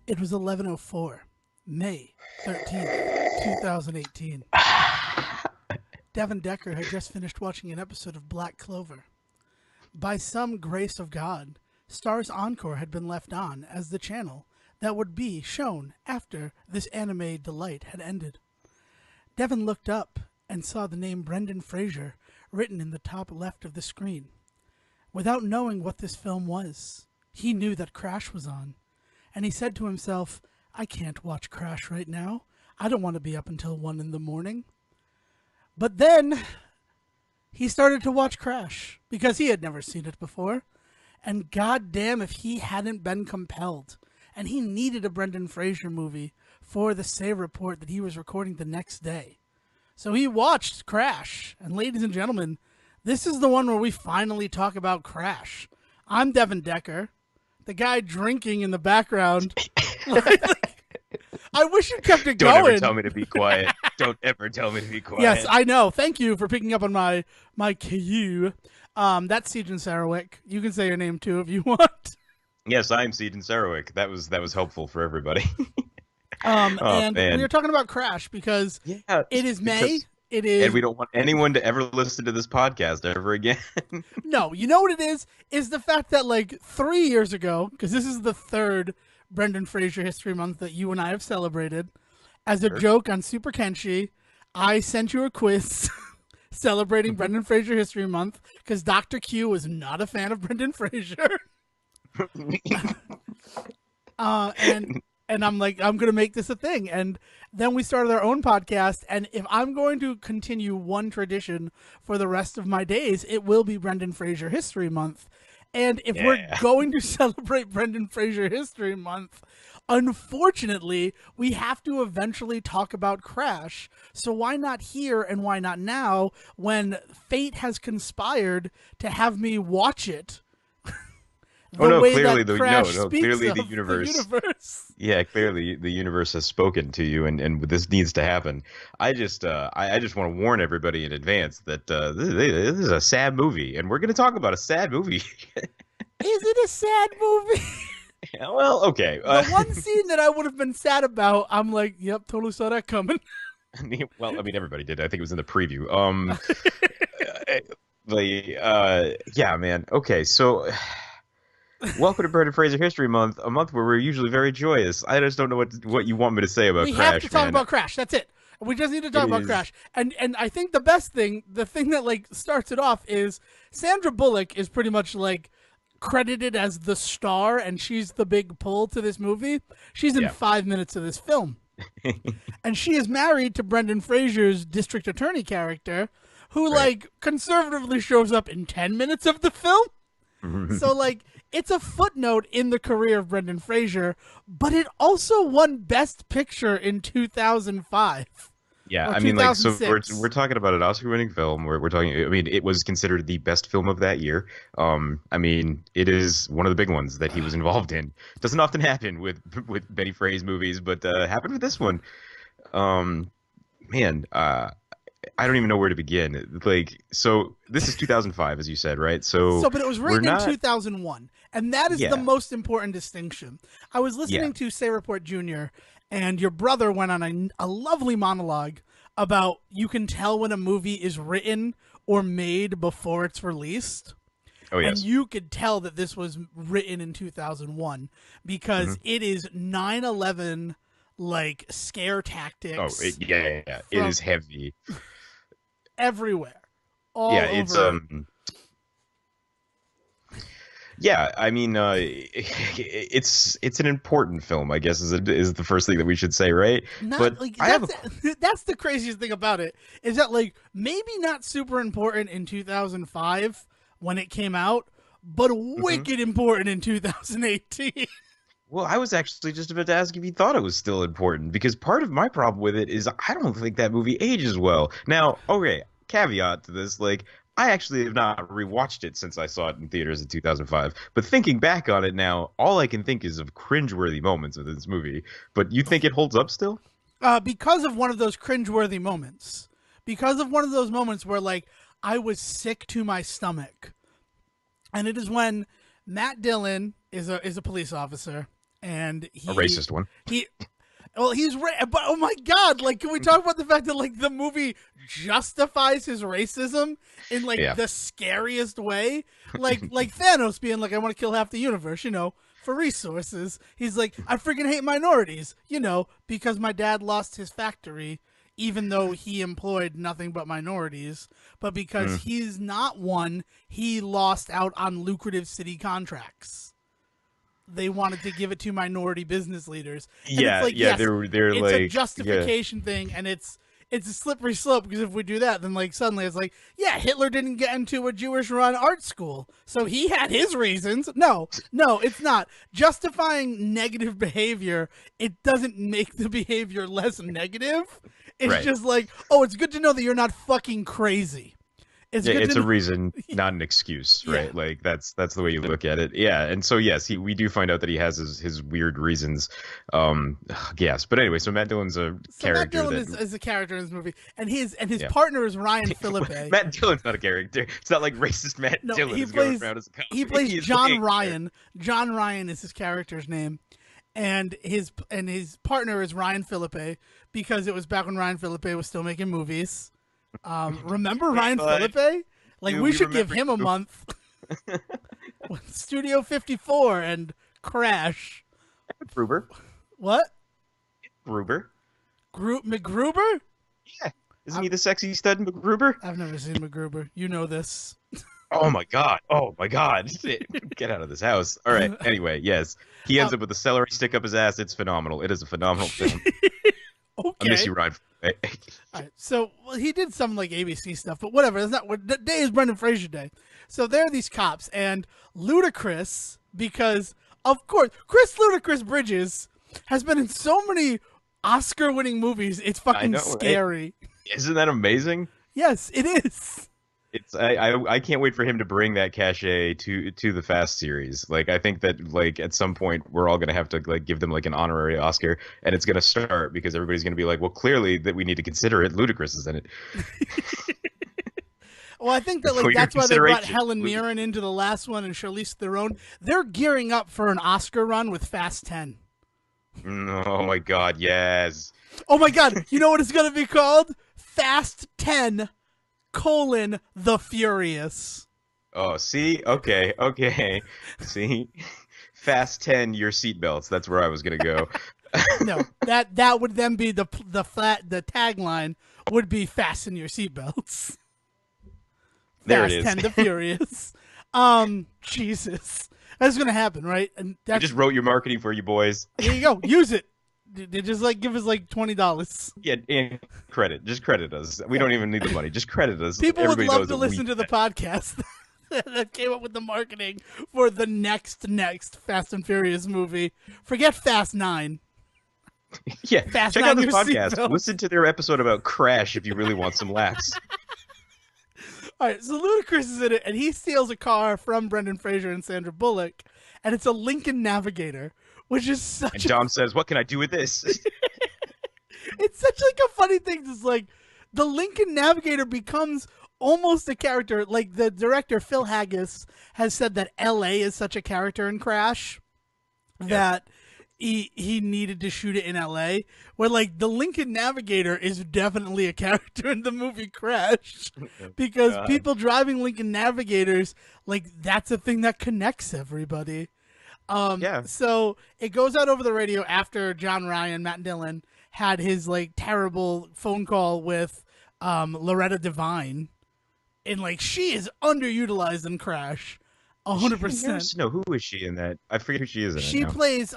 It was 11:04, May 13th, 2018. Devin Decker had just finished watching an episode of Black Clover. By some grace of God, Star's Encore had been left on as the channel that would be shown after this anime delight had ended. Devin looked up and saw the name Brendan Fraser written in the top left of the screen. Without knowing what this film was, he knew that Crash was on, and he said to himself, I can't watch Crash right now. I don't want to be up until 1 in the morning. But then he started to watch Crash because he had never seen it before. And goddamn if he hadn't been compelled. And he needed a Brendan Fraser movie for the Say report that he was recording the next day. So he watched Crash. And ladies and gentlemen, this is the one where we finally talk about Crash. I'm Devin Decker, the guy drinking in the background. I wish you kept it going. Don't ever tell me to be quiet. Don't ever tell me to be quiet. Yes, I know. Thank you for picking up on my cue. That's Sejohn Sarowick. You can say your name too if you want. Yes, I'm Sejohn Sarowick. That was helpful for everybody. And we are talking about Crash because it is May. It is, and we don't want anyone to ever listen to this podcast ever again. No, you know what it is the fact that like 3 years ago, because this is the third Brendan Fraser History Month that you and I have celebrated, as a joke on Super Kenshi, I sent you a quiz celebrating Brendan Fraser History Month because Dr. Q was not a fan of Brendan Fraser. And I'm like, I'm going to make this a thing. And then we started our own podcast. And if I'm going to continue one tradition for the rest of my days, it will be Brendan Fraser History Month. And if we're going to celebrate Brendan Fraser History Month, unfortunately, we have to eventually talk about Crash. So why not here and why not now when fate has conspired to have me watch it? Clearly the universe. Yeah, clearly the universe has spoken to you, and this needs to happen. I just want to warn everybody in advance that this is a sad movie, and we're going to talk about a sad movie. Is it a sad movie? Yeah, well, okay. The one scene that I would have been sad about, I'm like, yep, totally saw that coming. Well, I mean, everybody did. I think it was in the preview. Yeah, man. Okay, so. Welcome to Brendan Fraser History Month, a month where we're usually very joyous. I just don't know what you want me to say about Crash. We have to talk about Crash. That's it. We just need to talk about Crash. And I think the best thing, the thing that like starts it off is Sandra Bullock is pretty much like credited as the star, and she's the big pull to this movie. She's in 5 minutes of this film. And she is married to Brendan Fraser's district attorney character, who like conservatively shows up in 10 minutes of the film. So like it's a footnote in the career of Brendan Fraser, but it also won Best Picture in 2005. Yeah, I mean, like, so we're talking about an Oscar-winning film. We're talking. I mean, it was considered the best film of that year. I mean, it is one of the big ones that he was involved in. Doesn't often happen with Betty Fraser movies, but happened with this one. Man, I don't even know where to begin. Like, so this is 2005, as you said, right? So but it was written in 2001, and that is the most important distinction. I was listening to Say Report Jr., and your brother went on a lovely monologue about you can tell when a movie is written or made before it's released. Oh, yes. And you could tell that this was written in 2001 because it is 9/11 like scare tactics. Oh, it is heavy. Everywhere. All over. Yeah, I mean, it's an important film, I guess, is the first thing that we should say, right? That's the craziest thing about it, is that, like, maybe not super important in 2005 when it came out, but wicked important in 2018. Well, I was actually just about to ask if you thought it was still important, because part of my problem with it is I don't think that movie ages well. Now, okay, caveat to this, like, I actually have not rewatched it since I saw it in theaters in 2005. But thinking back on it now, all I can think is of cringeworthy moments of this movie. But you think it holds up still? Because of one of those cringeworthy moments. Because of one of those moments where, like, I was sick to my stomach. And it is when Matt Dillon is a police officer, and A racist one. Well, but oh my god, like, can we talk about the fact that, like, the movie justifies his racism in, like, Yeah. the scariest way? Like Thanos being like, I want to kill half the universe, for resources. He's like, I freaking hate minorities, because my dad lost his factory, even though he employed nothing but minorities. But because he's not one, he lost out on lucrative city contracts. They wanted to give it to minority business leaders. And Yeah, it's like, yeah, yes, they're it's like a justification thing, and it's a slippery slope, because if we do that, then, like, suddenly it's like, yeah, Hitler didn't get into a Jewish-run art school, so he had his reasons. No, it's not. Justifying negative behavior, it doesn't make the behavior less negative. It's Right. just like, oh, it's good to know that you're not fucking crazy. It's a reason, not an excuse, right? Yeah. Like that's the way you look at it. Yeah, and so yes, we do find out that he has his weird reasons. Yes, but anyway, so Matt Dillon's a character. Matt Dillon is a character in this movie, and his partner is Ryan Philippe. Matt Dillon's not a character. It's not like racist Matt Dillon is going around as a cop. He plays John like Ryan. John Ryan is his character's name, and his partner is Ryan Philippe, because it was back when Ryan Philippe was still making movies. Remember Ryan Philippe? Like, dude, we we should give him a remember- month. Studio 54 and Crash. Gruber. What? Gruber. McGruber? Yeah. Isn't he the sexy stud McGruber? I've never seen McGruber. You know this. Oh my god. Oh my god. Get out of this house. All right. Anyway, yes. He ends up with a celery stick up his ass. It's phenomenal. It is a phenomenal film. Okay. I miss you, Ryan. All right, so he did some, like, ABC stuff, but whatever. That's not what the day is. Brendan Fraser Day. So there are these cops, and Ludacris, because of course Chris Ludacris Bridges has been in so many Oscar-winning movies. It's fucking scary. Isn't that amazing? Yes, it is. I can't wait for him to bring that cachet to the Fast series. Like, I think that, like, at some point we're all gonna have to, like, give them, like, an honorary Oscar, and it's gonna start because everybody's gonna be like, well, clearly that we need to consider it. Ludacris is in it. Well, I think that, like, that's why they brought Helen Mirren into the last one and Charlize Theron. They're gearing up for an Oscar run with Fast 10. Oh my god, yes. Oh my god, you know what it's gonna be called? Fast 10: The Furious. Oh, see? Okay. See? Fast 10, your seatbelts. That's where I was gonna go. No, that would then be the tagline would be fasten your seatbelts. There Fast it is. 10: The Furious. Jesus. That's gonna happen, right? And I just wrote your marketing for you boys. Here you go. Use it. They just, like, give us, like, $20. Yeah, and credit. Just credit us. We don't even need the money. Just credit us. People Everybody would love knows to that listen to the podcast that came up with the marketing for the next Fast and Furious movie. Forget Fast 9. Yeah, Fast check out on this your podcast. seatbelt. Listen to their episode about Crash if you really want some laughs. All right, so Ludacris is in it, and he steals a car from Brendan Fraser and Sandra Bullock, and it's a Lincoln Navigator, which is such And John says, what can I do with this? It's such, like, a funny thing. It's like the Lincoln Navigator becomes almost a character. Like, the director Phil Haggis has said that L.A. is such a character in Crash that he needed to shoot it in L.A. Where, like, the Lincoln Navigator is definitely a character in the movie Crash, because people driving Lincoln Navigators, like, that's a thing that connects everybody. So it goes out over the radio after John Ryan, Matt Dillon, had his, like, terrible phone call with Loretta Devine, and, like, she is underutilized in Crash, 100%. No, who is she in that? I forget who she is in it She now. plays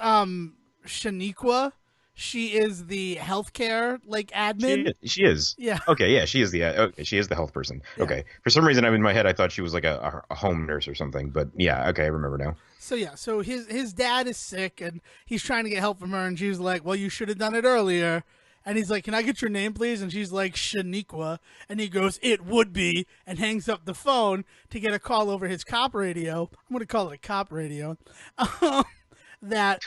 Shaniqua. She is the healthcare, like, admin. She is. Yeah. Okay, yeah, she is the health person. Yeah. Okay. For some reason, in my head, I thought she was like a home nurse or something. But yeah, okay, I remember now. So his dad is sick, and he's trying to get help from her, and she's like, well, you should have done it earlier. And he's like, can I get your name, please? And she's like, Shaniqua. And he goes, it would be, and hangs up the phone to get a call over his cop radio. I'm going to call it a cop radio. That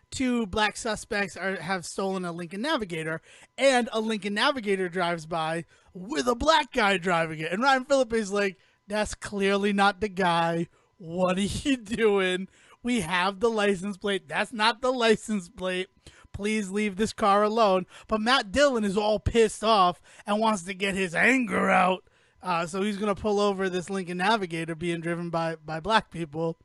two black suspects have stolen a Lincoln Navigator, and a Lincoln Navigator drives by with a black guy driving it. And Ryan Phillippe's like, that's clearly not the guy. What are you doing? We have the license plate. That's not the license plate. Please leave this car alone. But Matt Dillon is all pissed off and wants to get his anger out. So he's going to pull over this Lincoln Navigator being driven by black people.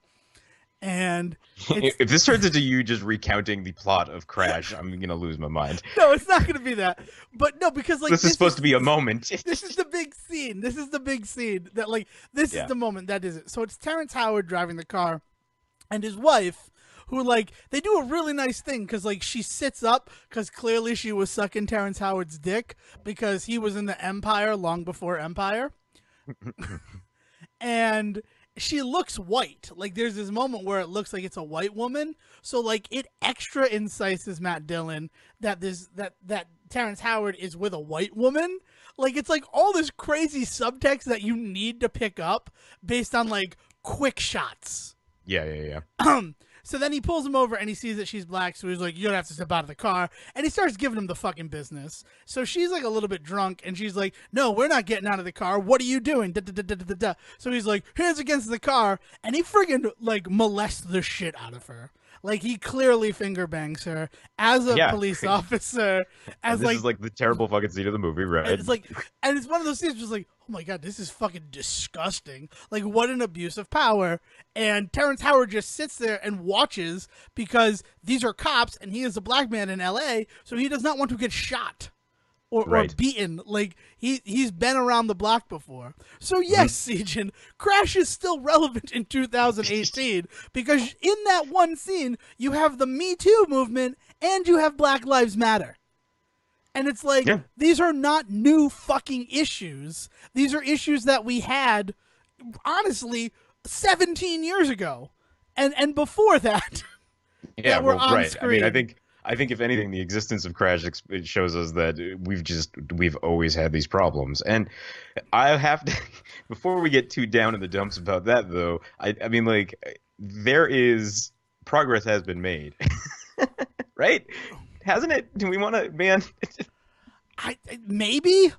And if this turns into you just recounting the plot of Crash, I'm going to lose my mind. No, it's not going to be that. But no, because like this is supposed to be a moment. This is the big scene. This is the big scene that like this is the moment that is it. So it's Terrence Howard driving the car and his wife who like they do a really nice thing because like she sits up because clearly she was sucking Terrence Howard's dick because he was in the Empire long before Empire. And she looks white. Like there's this moment where it looks like it's a white woman. So like it extra incises Matt Dillon that that Terrence Howard is with a white woman. Like it's like all this crazy subtext that you need to pick up based on like quick shots. Yeah. So then he pulls him over and he sees that she's black. So he's like, "You're gonna have to step out of the car." And he starts giving him the fucking business. So she's like a little bit drunk and she's like, "No, we're not getting out of the car. What are you doing?" Da, da, da, da, da, da. So he's like, hands against the car. And he friggin' like molests the shit out of her. Like he clearly finger bangs her as a police officer. As this is like the terrible fucking scene of the movie, right? And it's like, and it's one of those scenes just like, oh my god, this is fucking disgusting. Like what an abuse of power. And Terrence Howard just sits there and watches because these are cops and he is a black man in LA, so he does not want to get shot. Or beaten. Like he's been around the block before. So yes, Sejohn, Crash is still relevant in 2018 because in that one scene you have the Me Too movement and you have Black Lives Matter. And it's like these are not new fucking issues. These are issues that we had honestly 17 years ago. And before that. That were on screen. I mean, I think if anything, the existence of Crash it shows us that we've always had these problems. And I have to, before we get too down in the dumps about that, though, I mean, like, progress has been made, right? Hasn't it? Do we want to, man? Maybe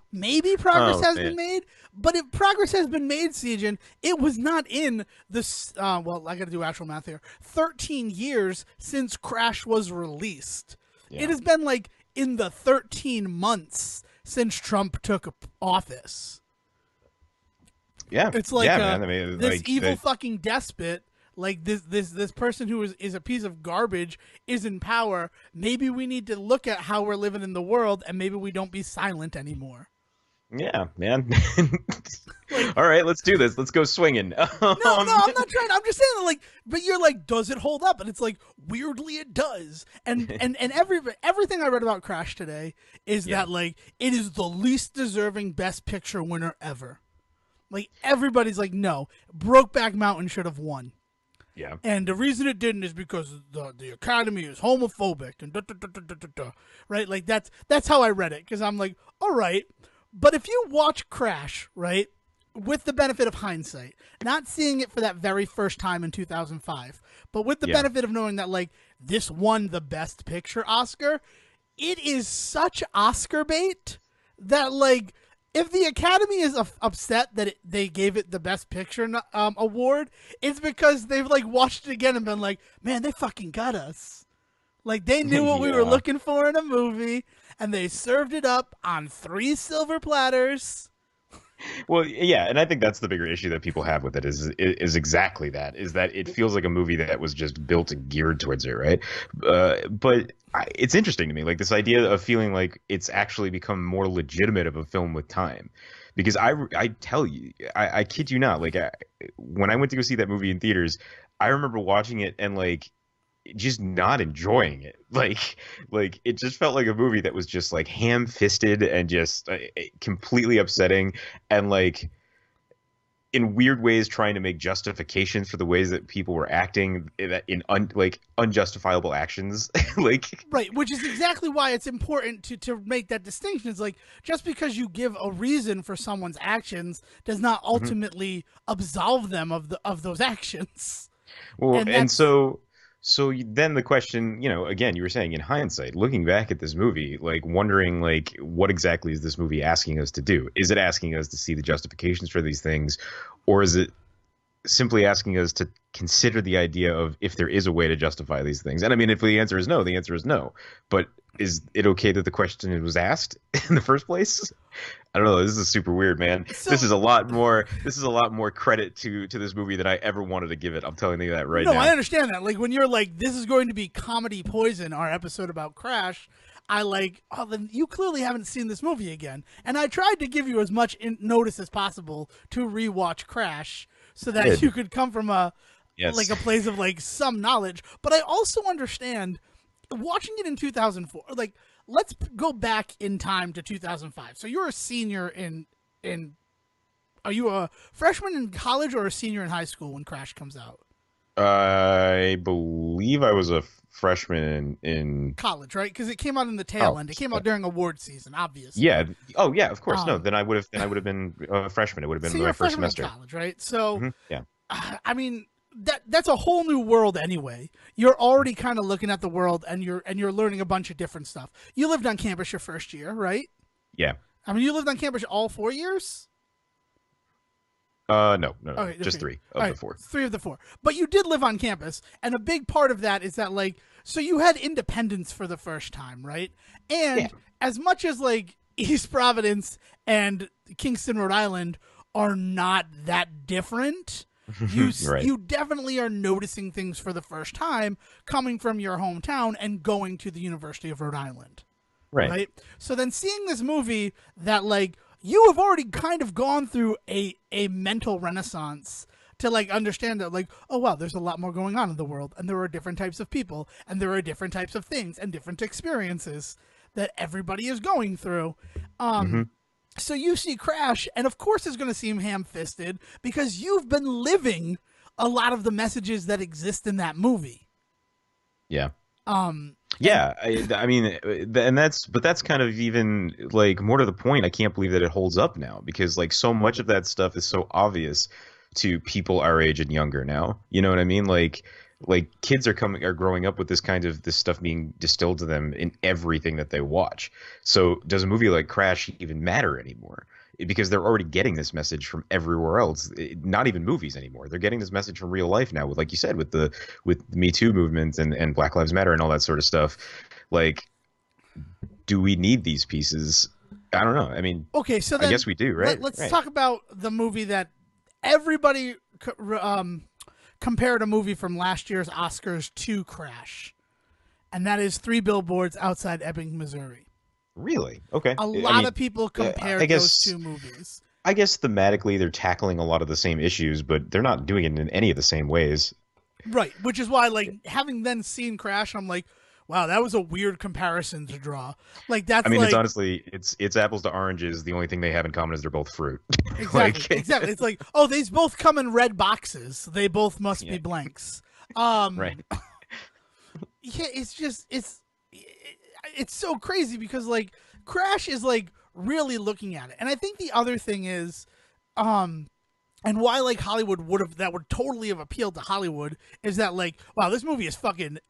progress has been made, but if progress has been made, Sejohn, it was not in this. Well, I got to do actual math here. 13 years since Crash was released. Yeah. It has been like in the 13 months since Trump took office. Yeah, it's like man. I mean, this evil fucking despot. Like this person who is a piece of garbage is in power. Maybe we need to look at how we're living in the world, and maybe we don't be silent anymore. Yeah, man. All right, let's do this. Let's go swinging. No, I'm not trying. I'm just saying that, like, but you're like, does it hold up? And it's like, weirdly, it does. And everything I read about Crash today is that like it is the least deserving Best Picture winner ever. Like everybody's like, no, Brokeback Mountain should have won. Yeah, and the reason it didn't is because the Academy is homophobic and right, like that's how I read it because I'm like, all right, but if you watch Crash, right, with the benefit of hindsight, not seeing it for that very first time in 2005, but with the benefit of knowing that like this won the Best Picture Oscar, it is such Oscar bait that like. If the Academy is upset that they gave it the Best Picture award, it's because they've like watched it again and been like, man, they fucking got us. Like they knew what we were looking for in a movie, and they served it up on 3 silver platters. Well, yeah, and I think that's the bigger issue that people have with it is exactly that, is that it feels like a movie that was just built and geared towards it, right? But it's interesting to me, like this idea of feeling like it's actually become more legitimate of a film with time. Because I tell you, I kid you not, like when I went to go see that movie in theaters, I remember watching it and like just not enjoying it. Like it just felt like a movie that was just like ham-fisted and just completely upsetting and like in weird ways trying to make justifications for the ways that people were acting in unjustifiable actions. Like right, which is exactly why it's important to make that distinction. It's like just because you give a reason for someone's actions does not ultimately absolve them of those actions. Well, and so then the question, you know, again, you were saying in hindsight, looking back at this movie, like wondering like what exactly is this movie asking us to do? Is it asking us to see the justifications for these things, or is it simply asking us to consider the idea of if there is a way to justify these things. And I mean, if the answer is no, the answer is no. But is it okay that the question was asked in the first place? I don't know. This is super weird, man. So This is a lot more. This is a lot more credit to this movie than I ever wanted to give it. I'm telling you that right no, I now. understand that. Like when you're like, this is going to be comedy poison, our episode about Crash. I like, oh, then you clearly haven't seen this movie again. And I tried to give you as much notice as possible to rewatch Crash so that Good. you could come from Yes. like a place of like some knowledge. But I also understand watching it in 2004. Like, let's go back in time to 2005. So you're a senior in. Are you a freshman in college or a senior in high school when Crash comes out? I believe I was a freshman in College, right? Because it came out in the tail oh end. It came out during award season, obviously. yeah. Oh yeah, of course. No, Um, then I would have been a freshman. It would have so been you're my a first freshman in semester. college, right? So, Yeah. I mean, that's a whole new world anyway. You're already kind of looking at the world, and you're learning a bunch of different stuff. You lived on campus your first year, right? Yeah. I mean, you lived on campus all 4 years. No, Okay, just okay. three All of right, the four. 3 of the 4. But you did live on campus, and a big part of that is that, like, so you had independence for the first time, right? And Yeah. as much as, like, East Providence and Kingston, Rhode Island are not that different, Right. you definitely are noticing things for the first time coming from your hometown and going to the University of Rhode Island. Right. Right. So then seeing this movie that like you have already kind of gone through a mental renaissance to like understand that like, oh wow, there's a lot more going on in the world and there are different types of people and there are different types of things and different experiences that everybody is going through. hmm So you see Crash, and of course it's going to seem ham-fisted because you've been living a lot of the messages that exist in that movie. Yeah. Um, Yeah, I mean, and that's kind of even like more to the point. I can't believe that it holds up now because like so much of that stuff is so obvious to people our age and younger now. You know what I mean? Like kids are growing up with this stuff being distilled to them in everything that they watch. So does a movie like Crash even matter anymore? Because they're already getting this message from everywhere else. Not even movies anymore. They're getting this message from real life now with, like you said, with the Me Too movement and Black Lives Matter and all that sort of stuff. Like, do we need these pieces? I don't know. I mean, okay, so then I guess we do, right? Let's Right. talk about the movie that everybody compared a movie from last year's Oscars to Crash, and that is Three Billboards Outside Ebbing, Missouri. Really? Okay. A I lot mean, of people compared I those guess two movies. I guess thematically they're tackling a lot of the same issues, but they're not doing it in any of the same ways. Right, which is why, like, having then seen Crash, I'm like, wow, that was a weird comparison to draw. Like, that's I mean, like it's honestly, it's apples to oranges. The only thing they have in common is they're both fruit. exactly, exactly. It's like, oh, these both come in red boxes. They both must be Yeah. blanks. Right. Yeah, it's just it's so crazy because like Crash is like really looking at it, and I think the other thing is, and why like Hollywood would totally have appealed to Hollywood is that like wow, this movie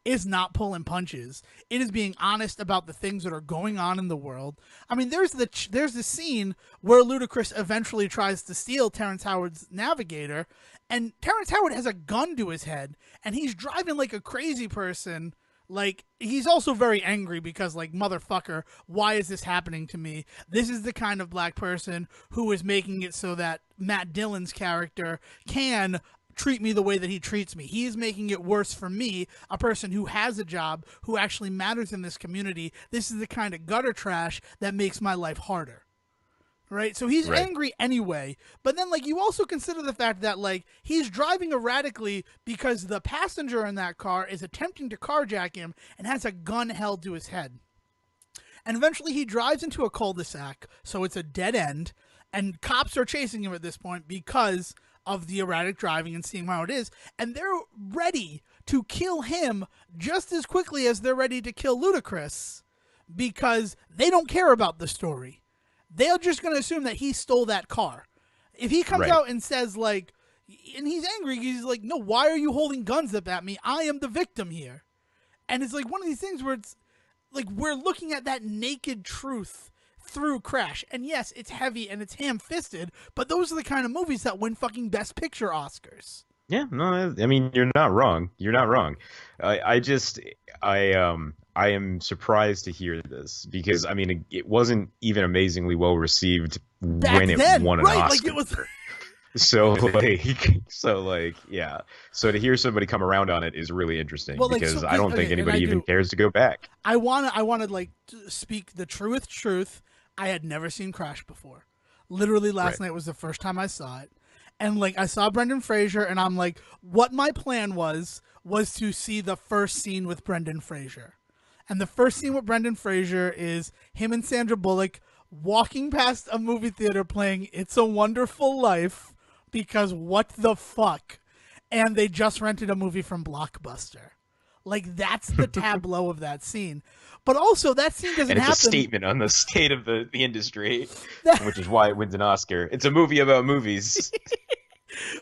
is not pulling punches. It is being honest about the things that are going on in the world. I mean, there's the scene where Ludacris eventually tries to steal Terrence Howard's Navigator, and Terrence Howard has a gun to his head, and he's driving like a crazy person. Like, he's also very angry because, like, motherfucker, why is this happening to me? This is the kind of black person who is making it so that Matt Dillon's character can treat me the way that he treats me. He is making it worse for me, a person who has a job, who actually matters in this community. This is the kind of gutter trash that makes my life harder. Right? So he's Right. angry anyway. But then, like, you also consider the fact that, like, he's driving erratically because the passenger in that car is attempting to carjack him and has a gun held to his head. And eventually he drives into a cul-de-sac, so it's a dead end, and cops are chasing him at this point because of the erratic driving and seeing how it is. And they're ready to kill him just as quickly as they're ready to kill Ludacris because they don't care about the story. They're just going to assume that he stole that car. If he comes Right. out and says, like, and he's angry, he's like, no, why are you holding guns up at me? I am the victim here. And it's like one of these things where it's like we're looking at that naked truth through Crash. And yes, it's heavy and it's ham-fisted, but those are the kind of movies that win fucking Best Picture Oscars. Yeah, no, I mean, you're not wrong. You're not wrong. I just, I am surprised to hear this because, I mean, it wasn't even amazingly well received Back when it then, won an right? Oscar. Like it was. Yeah. So to hear somebody come around on it is really interesting because so, I don't think anybody even cares to go back. I wanna like to speak the truth. I had never seen Crash before. Literally last night was the first time I saw it. And like I saw Brendan Fraser and I'm like, what my plan was to see the first scene with Brendan Fraser. And the first scene with Brendan Fraser is him and Sandra Bullock walking past a movie theater playing It's a Wonderful Life because what the fuck? And they just rented a movie from Blockbuster. Like, that's the tableau of that scene. But also, that scene doesn't happen. And it's a statement on the state of the industry, which is why it wins an Oscar. It's a movie about movies.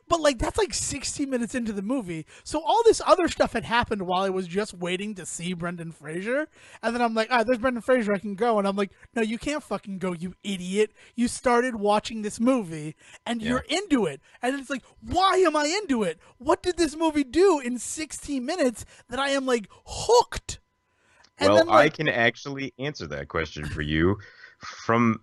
But, like, that's like 60 minutes into the movie. So all this other stuff had happened while I was just waiting to see Brendan Fraser. And then I'm like, there's Brendan Fraser, I can go. And I'm like, no, you can't fucking go, you idiot. You started watching this movie, and you're into it. And it's like, why am I into it? What did this movie do in 16 minutes that I am, like, hooked? And well, then, like, I can actually answer that question for you. From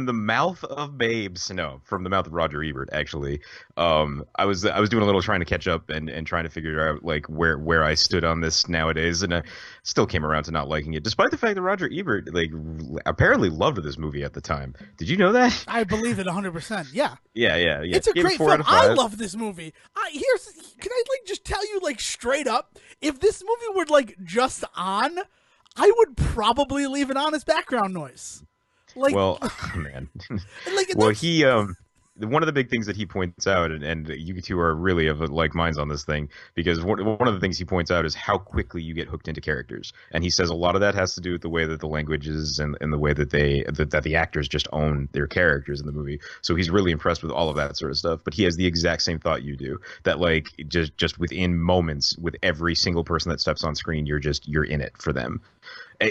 the mouth of babes, no, from the mouth of Roger Ebert, actually. I was doing a little trying to catch up and trying to figure out like where I stood on this nowadays, and I still came around to not liking it, despite the fact that Roger Ebert like apparently loved this movie at the time. Did you know that? I believe it 100%. Yeah. Yeah. It's a great film. I love this movie. Can I like just tell you like straight up, if this movie were like just on, I would probably leave it on as background noise. Like, well, man. Like, well, he one of the big things that he points out, and you two are really of like minds on this thing, because one of the things he points out is how quickly you get hooked into characters, and he says a lot of that has to do with the way that the language is and the way that that the actors just own their characters in the movie. So he's really impressed with all of that sort of stuff. But he has the exact same thought you do, that like just within moments with every single person that steps on screen, you're in it for them.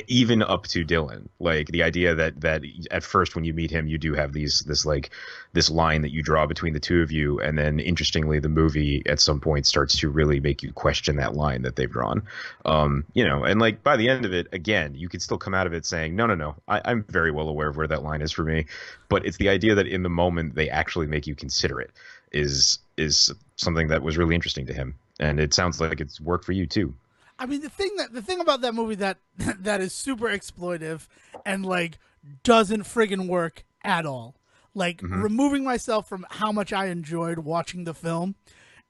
Even up to Dylan, like the idea that at first when you meet him, you do have this line that you draw between the two of you, and then interestingly, the movie at some point starts to really make you question that line that they've drawn. And like by the end of it, again, you could still come out of it saying, no, I'm very well aware of where that line is for me, but it's the idea that in the moment they actually make you consider it is something that was really interesting to him, and it sounds like it's worked for you too. I mean, the thing about that movie that is super exploitive and like doesn't friggin' work at all. Like removing myself from how much I enjoyed watching the film,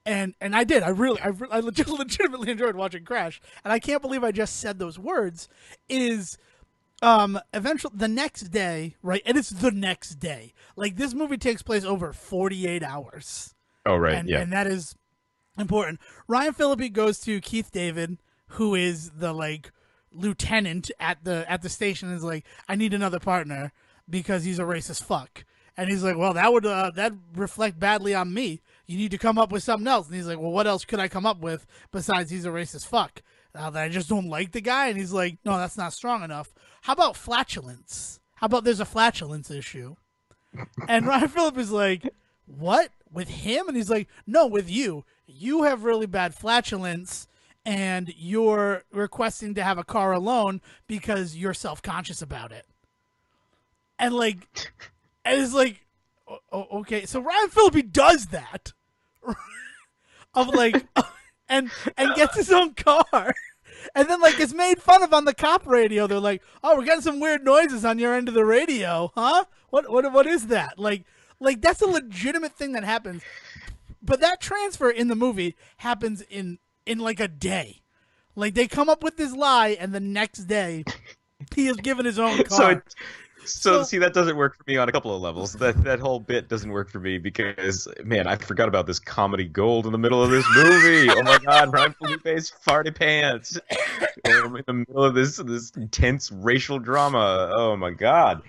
and I did. I legitimately enjoyed watching Crash, and I can't believe I just said those words. Is eventually the next day, right? And it's the next day. Like this movie takes place over 48 hours. Oh right, yeah, and that is important. Ryan Phillippe goes to Keith David, who is the like lieutenant at the station, and is like, I need another partner because he's a racist fuck. And he's like, well, that would reflect badly on me. You need to come up with something else. And he's like, well, what else could I come up with besides he's a racist fuck? That I just don't like the guy. And he's like, no, that's not strong enough. How about flatulence? How about there's a flatulence issue? And Ryan Phillippe is like, what? With him? And he's like, no, with you. You have really bad flatulence, and you're requesting to have a car alone because you're self-conscious about it. And like, and it's like, okay, so Ryan Phillippe does that, of like, and gets his own car, and then like it's made fun of on the cop radio. They're like, oh, we're getting some weird noises on your end of the radio, huh? What is that? Like that's a legitimate thing that happens. But that transfer in the movie happens in like a day. Like they come up with this lie, and the next day he is given his own car. So see, that doesn't work for me on a couple of levels. That whole bit doesn't work for me because, man, I forgot about this comedy gold in the middle of this movie. Oh my God, Ryan Phillippe's farty pants in the middle of this intense racial drama. Oh my God.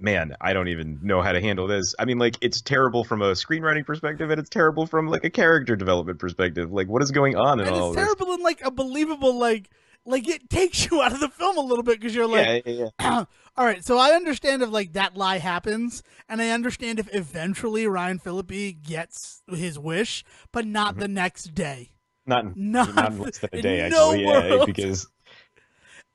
Man, I don't even know how to handle this. I mean, like, it's terrible from a screenwriting perspective, and it's terrible from like a character development perspective. Like, what is going on in all this? It's terrible in like a believable, like, like it takes you out of the film a little bit because you're like, yeah. all right, so I understand if like that lie happens, and I understand if eventually Ryan Phillippe gets his wish, but not the next day. Not in less than a day, In no actually. Yeah, world. because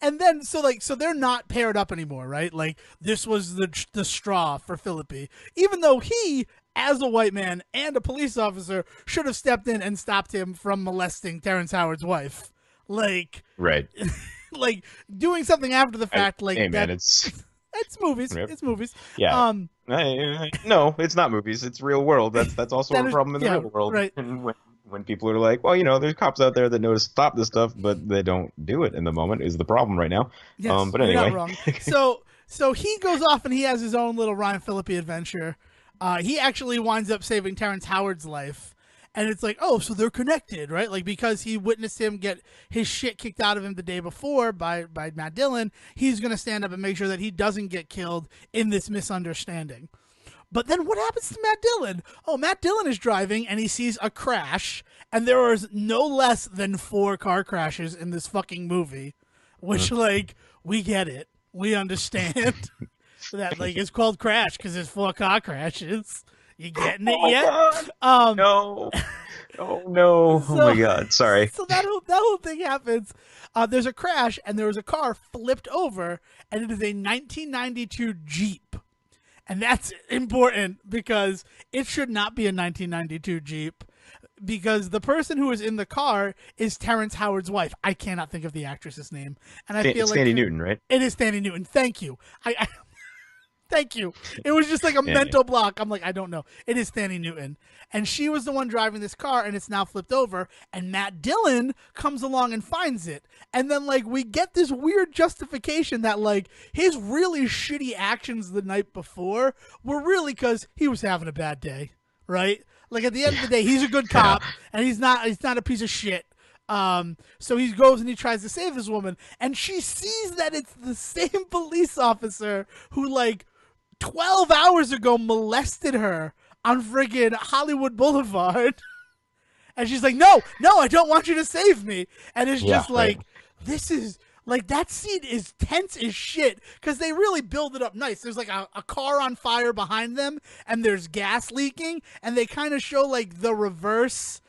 And then so they're not paired up anymore, right? Like this was the straw for Phillippe, even though he, as a white man and a police officer, should have stepped in and stopped him from molesting Terrence Howard's wife. Like, right. like doing something after the fact, like Hey that. man, it's It's movies. Yep. It's movies. Yeah. No, it's not movies. It's real world. That's also That a is, problem in the yeah, real world. right. And when people are like, well, there's cops out there that know to stop this stuff, but they don't do it in the moment is the problem right now. Yes, But you're not anyway. wrong. So he goes off and he has his own little Ryan Phillippe adventure. He actually winds up saving Terrence Howard's life. And it's like, oh, so they're connected, right? Like, because he witnessed him get his shit kicked out of him the day before by Matt Dillon, he's going to stand up and make sure that he doesn't get killed in this misunderstanding. But then what happens to Matt Dillon? Oh, Matt Dillon is driving and he sees a crash, and there are no less than 4 car crashes in this fucking movie, which, like, we get it. We understand that, like, it's called Crash because there's 4 car crashes. You getting it yet? No. Oh no. Oh my God. Sorry. So that whole thing happens. There's a crash and there was a car flipped over, and it is a 1992 Jeep. And that's important because it should not be a 1992 Jeep, because the person who is in the car is Terrence Howard's wife. I cannot think of the actress's name. And I feel like Thandie Newton, right? It is Thandie Newton. Thank you. I Thank you. It was just like a mental block. I'm like, I don't know. It is Thandie Newton. And she was the one driving this car, and it's now flipped over. And Matt Dillon comes along and finds it. And then, like, we get this weird justification that, like, his really shitty actions the night before were really because he was having a bad day, right? Like, at the end of the day, he's a good cop, and he's not a piece of shit. So he goes and he tries to save this woman, and she sees that it's the same police officer who, like, 12 hours ago molested her on friggin' Hollywood Boulevard. And she's like, no, I don't want you to save me. And it's just like, this is, like, that scene is tense as shit because they really build it up nice. There's like a car on fire behind them, and there's gas leaking, and they kind of show like the reverse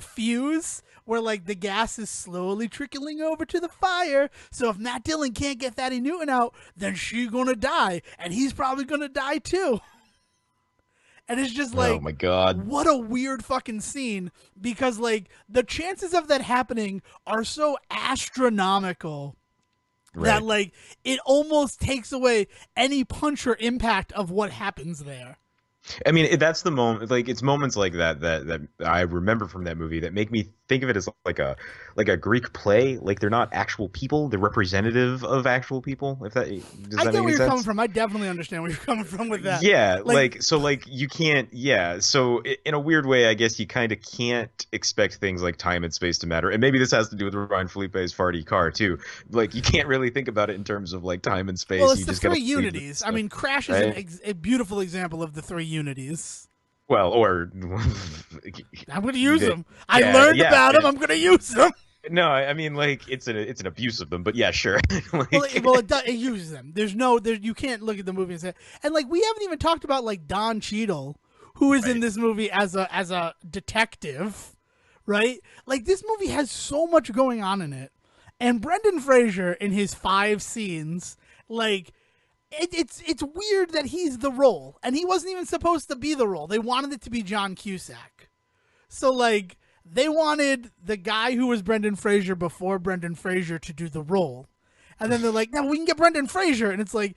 fuse where like the gas is slowly trickling over to the fire. So if Matt Dillon can't get Thandie Newton out, then she's gonna die, and he's probably gonna die too. And it's just like, oh my God, what a weird fucking scene, because like the chances of that happening are so astronomical that like it almost takes away any punch or impact of what happens there. I mean, that's the moment. Like, it's moments like that I remember from that movie that make me think of it as like a Greek play. Like, they're not actual people; they're representative of actual people. If that does I that get make where you're sense? coming from. I definitely understand where you're coming from with that. Yeah, like you can't. Yeah, so in a weird way, I guess you kind of can't expect things like time and space to matter. And maybe this has to do with Ryan Phillippe's farty car too. Like, you can't really think about it in terms of like time and space. Well, it's you the just 3 unities. I mean, Crash is right? a beautiful example of the 3 unities. Well, or I'm going to use them. I learned about them. I'm going to use them. No, I mean, like, it's an abuse of them, but yeah, sure. Like, It uses them. You can't look at the movie and say, and like we haven't even talked about like Don Cheadle, who is in this movie as a detective, right? Like, this movie has so much going on in it, and Brendan Fraser in his 5 scenes, like. It's weird that he's the role, and he wasn't even supposed to be the role. They wanted it to be John Cusack. So, like, they wanted the guy who was Brendan Fraser before Brendan Fraser to do the role. And then they're like, no, we can get Brendan Fraser. And it's like,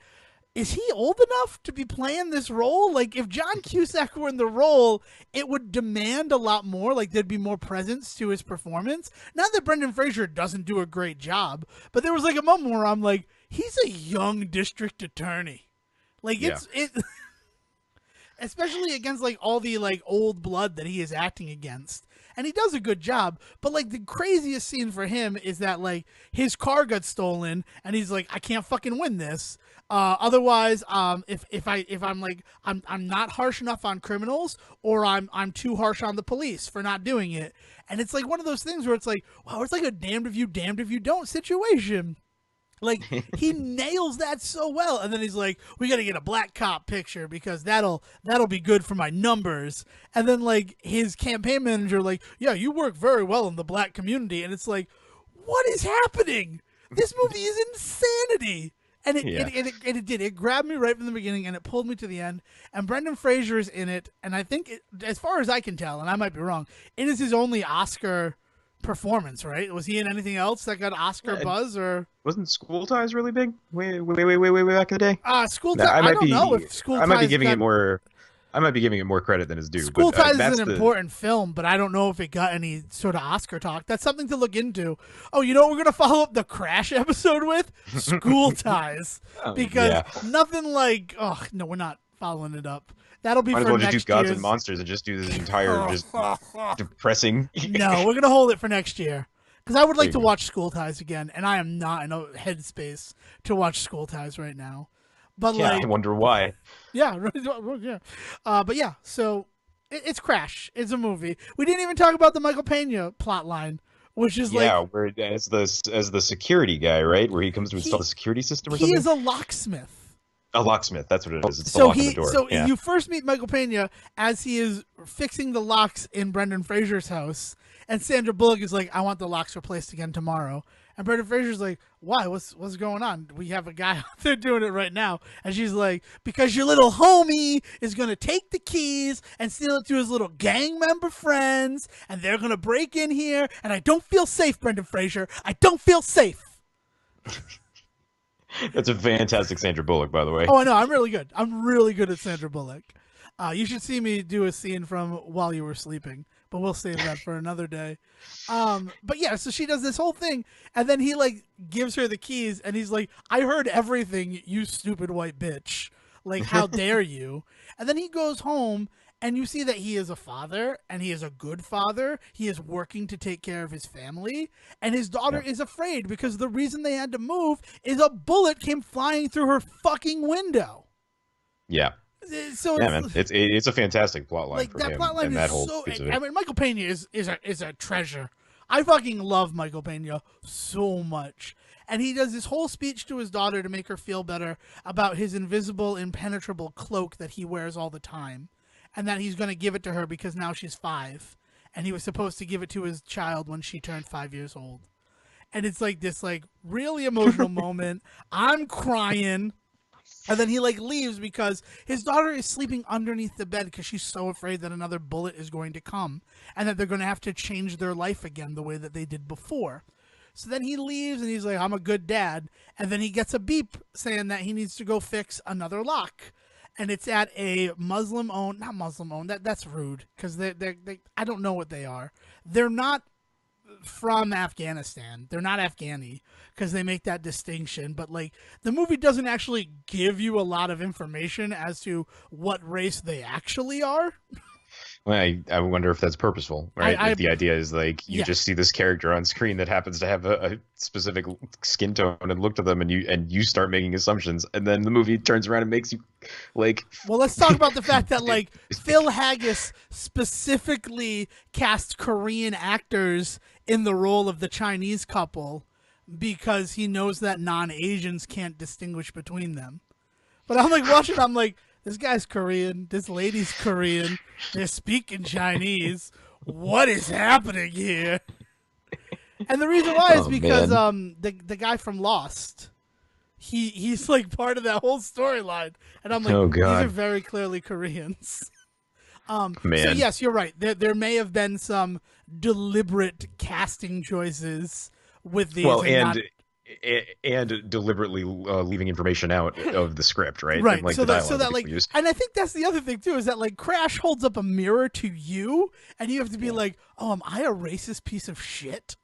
is he old enough to be playing this role? Like, if John Cusack were in the role, it would demand a lot more. Like, there'd be more presence to his performance. Not that Brendan Fraser doesn't do a great job, but there was like a moment where I'm like, he's a young district attorney. Like, it especially against like all the like old blood that he is acting against. And he does a good job, but like the craziest scene for him is that like his car got stolen and he's like, I can't fucking win this. Otherwise, if I'm like I'm not harsh enough on criminals, or I'm too harsh on the police for not doing it, and it's like one of those things where it's like, wow, it's like a damned if you don't situation. Like, he nails that so well, and then he's like, "We got to get a black cop picture because that'll be good for my numbers." And then like his campaign manager, like, "Yeah, you work very well in the black community," and it's like, what is happening? This movie is insanity. And it did. It grabbed me right from the beginning, and it pulled me to the end. And Brendan Fraser is in it, and I think, as far as I can tell, and I might be wrong, it is his only Oscar performance, right? Was he in anything else that got Oscar buzz? Or wasn't School Ties really big way back in the day? School Now, Ties? I don't know if School Ties. I might be giving it more. I might be giving it more credit than it's due. School but, Ties is an important film, but I don't know if it got any sort of Oscar talk. That's something to look into. Oh, you know what we're going to follow up the Crash episode with? School Ties. Because nothing like... Oh, no, we're not following it up. That'll be Might for as well next just do Gods year's... and Monsters and just do this entire just depressing... No, we're going to hold it for next year. Because I would like to watch School Ties again, and I am not in a headspace to watch School Ties right now. But I wonder why. Yeah, yeah. But yeah, so it's Crash. It's a movie. We didn't even talk about the Michael Pena plot line, which is where as the security guy, right? Where he comes to install the security system or something? He is a locksmith. A locksmith, that's what it is. It's the lock on the door. So you first meet Michael Pena as he is fixing the locks in Brendan Fraser's house, and Sandra Bullock is like, "I want the locks replaced again tomorrow." And Brendan Fraser's like, "Why? What's going on? We have a guy out there doing it right now." And she's like, "Because your little homie is going to take the keys and steal it to his little gang member friends, and they're going to break in here, and I don't feel safe, Brendan Fraser. I don't feel safe." That's a fantastic Sandra Bullock, by the way. Oh, I know. I'm really good. I'm really good at Sandra Bullock. You should see me do a scene from While You Were Sleeping, but we'll save that for another day. But yeah, so she does this whole thing, and then he like gives her the keys, and he's like, "I heard everything, you stupid white bitch. Like, how dare you?" And then he goes home, and you see that he is a father, and he is a good father. He is working to take care of his family, and his daughter is afraid because the reason they had to move is a bullet came flying through her fucking window. Yeah. So man, it's a fantastic plot line like, for that him. Plot line and is that whole so. piece of it. I mean, Michael Pena is a treasure. I fucking love Michael Pena so much. And he does this whole speech to his daughter to make her feel better about his invisible, impenetrable cloak that he wears all the time. And that he's going to give it to her because now she's 5. And he was supposed to give it to his child when she turned 5 years old. And it's like this like really emotional moment. I'm crying. And then he like leaves because his daughter is sleeping underneath the bed because she's so afraid that another bullet is going to come and that they're going to have to change their life again the way that they did before. So then he leaves and he's like, "I'm a good dad." And then he gets a beep saying that he needs to go fix another lock. And it's at a Muslim-owned, not Muslim-owned, that's rude because they I don't know what they are. They're not from Afghanistan. They're not Afghani because they make that distinction. But like the movie doesn't actually give you a lot of information as to what race they actually are. Well, I wonder if that's purposeful, right? If the idea is like you just see this character on screen that happens to have a specific skin tone and look to them, and you start making assumptions, and then the movie turns around and makes you like. Well, let's talk about the fact that like Phil Haggis specifically cast Korean actors in the role of the Chinese couple because he knows that non-Asians can't distinguish between them. But I'm like watching, I'm like, this guy's Korean. This lady's Korean. They're speaking Chinese. What is happening here? And the reason why is because the guy from Lost, he's like part of that whole storyline. And I'm like, these are very clearly Koreans. So yes, you're right. There may have been some deliberate casting choices with these. Well, and deliberately leaving information out of the script, right? Right. And, like, so that like, and I think that's the other thing too, is that like Crash holds up a mirror to you, and you have to be like, "Oh, am I a racist piece of shit?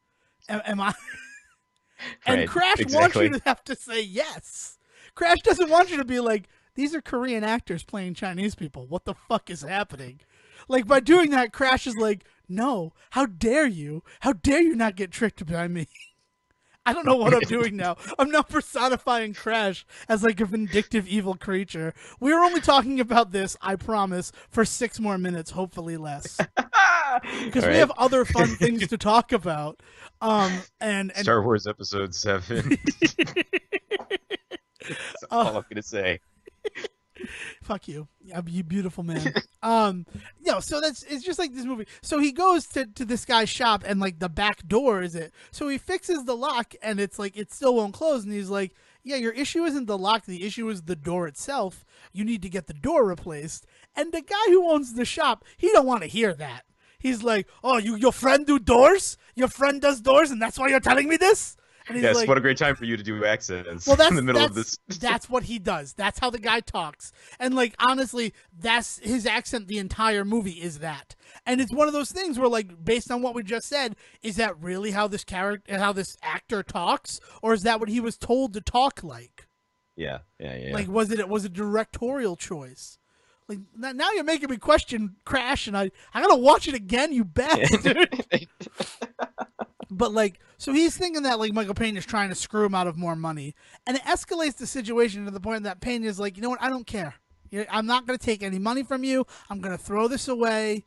Am I?" And right, Crash wants you to have to say yes. Crash doesn't want you to be like, "These are Korean actors playing Chinese people. What the fuck is happening?" Like by doing that, Crash is like, "No, how dare you? How dare you not get tricked by me?" I don't know what I'm doing now. I'm now personifying Crash as like a vindictive evil creature. We're only talking about this, I promise, for 6 more minutes, hopefully less. Because we have other fun things to talk about. And Star Wars Episode 7. That's all I'm gonna say. Fuck you. You beautiful man. So it's just like this movie. So he goes to this guy's shop and like the back door is it. So he fixes the lock and it's like it still won't close and he's like, yeah, your issue isn't the lock, the issue is the door itself. You need to get the door replaced. And the guy who owns the shop, he don't want to hear that. He's like, oh, your friend do doors? Your friend does doors and that's why you're telling me this? And yes, like, what a great time for you to do accents in the middle of this. That's what he does. That's how the guy talks. And like honestly, that's his accent the entire movie is that. And it's one of those things where like based on what we just said, is that really how this actor talks or is that what he was told to talk like? Yeah. Like was it a directorial choice? Like now you're making me question Crash and I got to watch it again, you bastard. But like, so he's thinking that like Michael Pena is trying to screw him out of more money, and it escalates the situation to the point that Pena is like, you know what, I don't care. I'm not going to take any money from you. I'm going to throw this away.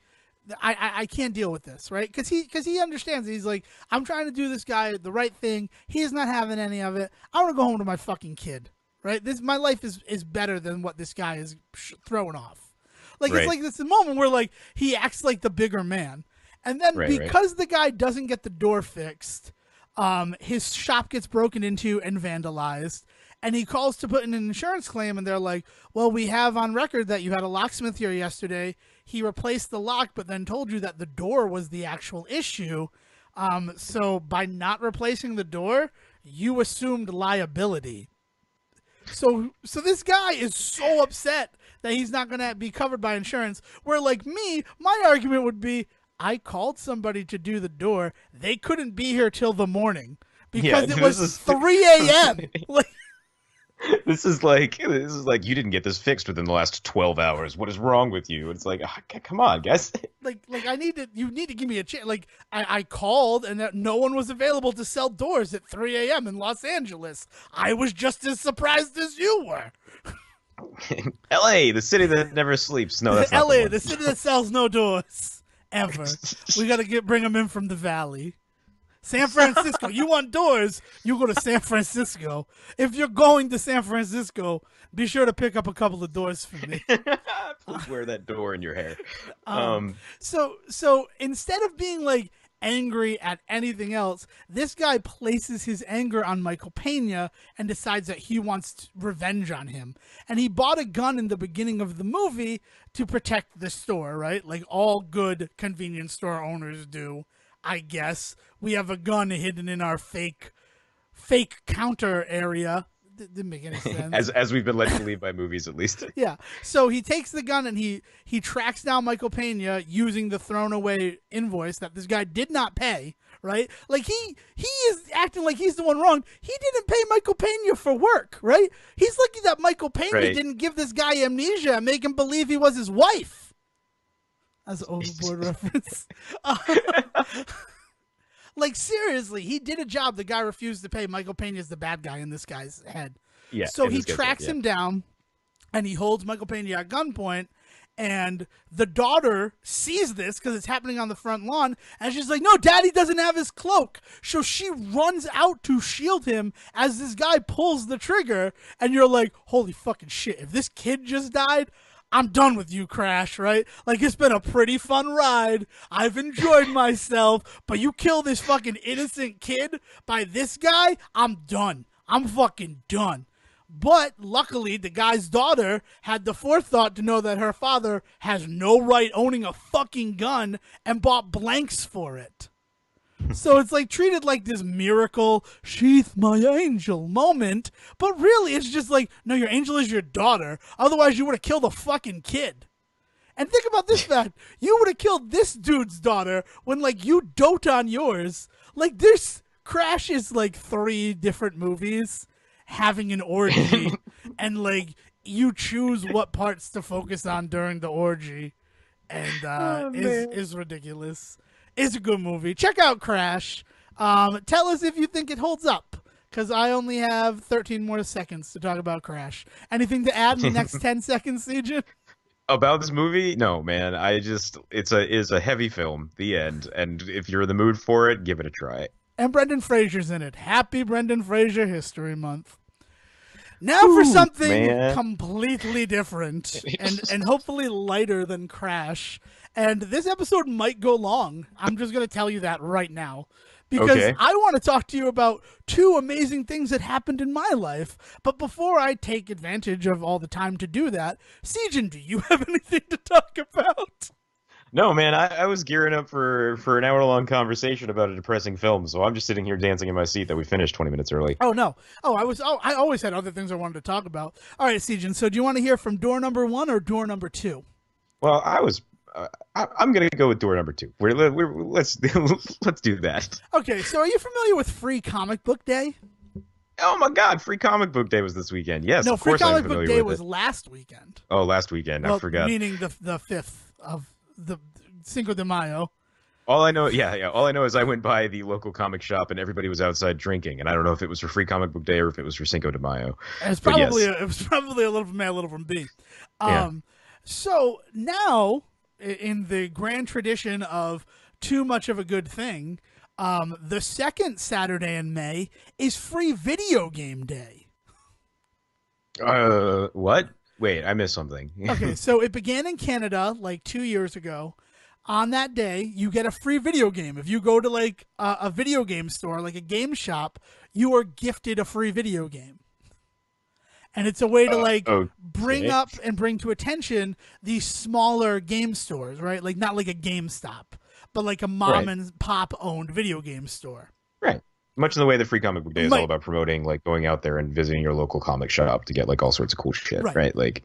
I can't deal with this, right? Because he understands. He's like, I'm trying to do this guy the right thing. He's not having any of it. I want to go home to my fucking kid, right? My life is better than what this guy is throwing off. Like It's like this moment where like he acts like the bigger man. And then because the guy doesn't get the door fixed, his shop gets broken into and vandalized. And he calls to put in an insurance claim. And they're like, well, we have on record that you had a locksmith here yesterday. He replaced the lock, but then told you that the door was the actual issue. So by not replacing the door, you assumed liability. So this guy is so upset that he's not going to be covered by insurance. Where like me, my argument would be, I called somebody to do the door. They couldn't be here till the morning because it was 3 a.m. This is like you didn't get this fixed within the last 12 hours. What is wrong with you? It's like, come on, guys. Like you need to give me a chance. Like I called and no one was available to sell doors at 3 a.m. in Los Angeles. I was just as surprised as you were. L.A., the city that never sleeps. No, that's not L.A., the city that sells no doors. Ever. We got to bring them in from the valley. San Francisco. You want doors, you go to San Francisco. If you're going to San Francisco, be sure to pick up a couple of doors for me. Please wear that door in your hair. So instead of being like angry at anything else, this guy places his anger on Michael Pena and decides that he wants revenge on him. And he bought a gun in the beginning of the movie to protect the store, right? Like all good convenience store owners do, I guess. We have a gun hidden in our fake counter area. Didn't make any sense. As we've been led to believe by movies, at least. Yeah. So he takes the gun and he tracks down Michael Pena using the thrown away invoice that this guy did not pay, right? Like he is acting like he's the one wrong. He didn't pay Michael Pena for work, right? He's lucky that Michael Pena didn't give this guy amnesia and make him believe he was his wife. That's an overboard reference. Like, seriously, he did a job the guy refused to pay. Michael Pena's the bad guy in this guy's head. Yeah. So he tracks him down, and he holds Michael Pena at gunpoint, and the daughter sees this because it's happening on the front lawn, and she's like, no, Daddy doesn't have his cloak. So she runs out to shield him as this guy pulls the trigger, and you're like, holy fucking shit, if this kid just died, I'm done with you, Crash, right? Like, it's been a pretty fun ride. I've enjoyed myself, but you kill this fucking innocent kid by this guy, I'm done. I'm fucking done. But luckily, the guy's daughter had the forethought to know that her father has no right owning a fucking gun and bought blanks for it. So it's like treated like this miracle, sheath my angel moment. But really, it's just like, no, your angel is your daughter. Otherwise, you would have killed a fucking kid. And think about this fact. You would have killed this dude's daughter when, like, you dote on yours. Like, this Crash is, like, 3 different movies having an orgy. And, like, you choose what parts to focus on during the orgy. And is ridiculous. It's a good movie. Check out Crash. Tell us if you think it holds up, because I only have 13 more seconds to talk about Crash. Anything to add in the next 10 seconds, Sejohn? About this movie? No, man. It's a heavy film. The end. And if you're in the mood for it, give it a try. And Brendan Fraser's in it. Happy Brendan Fraser History Month. Now for something completely different and hopefully lighter than Crash. And this episode might go long. I'm just going to tell you that right now. Because I want to talk to you about two amazing things that happened in my life. But before I take advantage of all the time to do that, Sejohn, do you have anything to talk about? No, man, I was gearing up for an hour-long conversation about a depressing film, so I'm just sitting here dancing in my seat that we finished 20 minutes early. Oh, no. I always had other things I wanted to talk about. All right, Sejohn, so do you want to hear from door number 1 or door number 2? Well, I'm going to go with door number 2. Let's do that. Okay, so are you familiar with Free Comic Book Day? Oh my God, Free Comic Book Day was this weekend. Yes, no, of course I'm familiar with it. Free Comic Book Day was last weekend. Oh, last weekend. Well, I forgot. Meaning the 5th of the Cinco de Mayo. All I know, all I know is I went by the local comic shop and everybody was outside drinking, and I don't know if it was for Free Comic Book Day or if it was for Cinco de Mayo. It was probably a little from A, a little from B. So now, in the grand tradition of too much of a good thing, the second Saturday in May is Free Video Game Day. What? Wait, I missed something. Okay, so it began in Canada like 2 years ago. On that day, you get a free video game. If you go to like a video game store, like a game shop, you are gifted a free video game. And it's a way to bring up and bring to attention these smaller game stores, right? Like not like a GameStop, but like a mom and pop owned video game store. Right. Much in the way that Free Comic Book Day is all about promoting, like going out there and visiting your local comic shop to get like all sorts of cool shit, right? Like,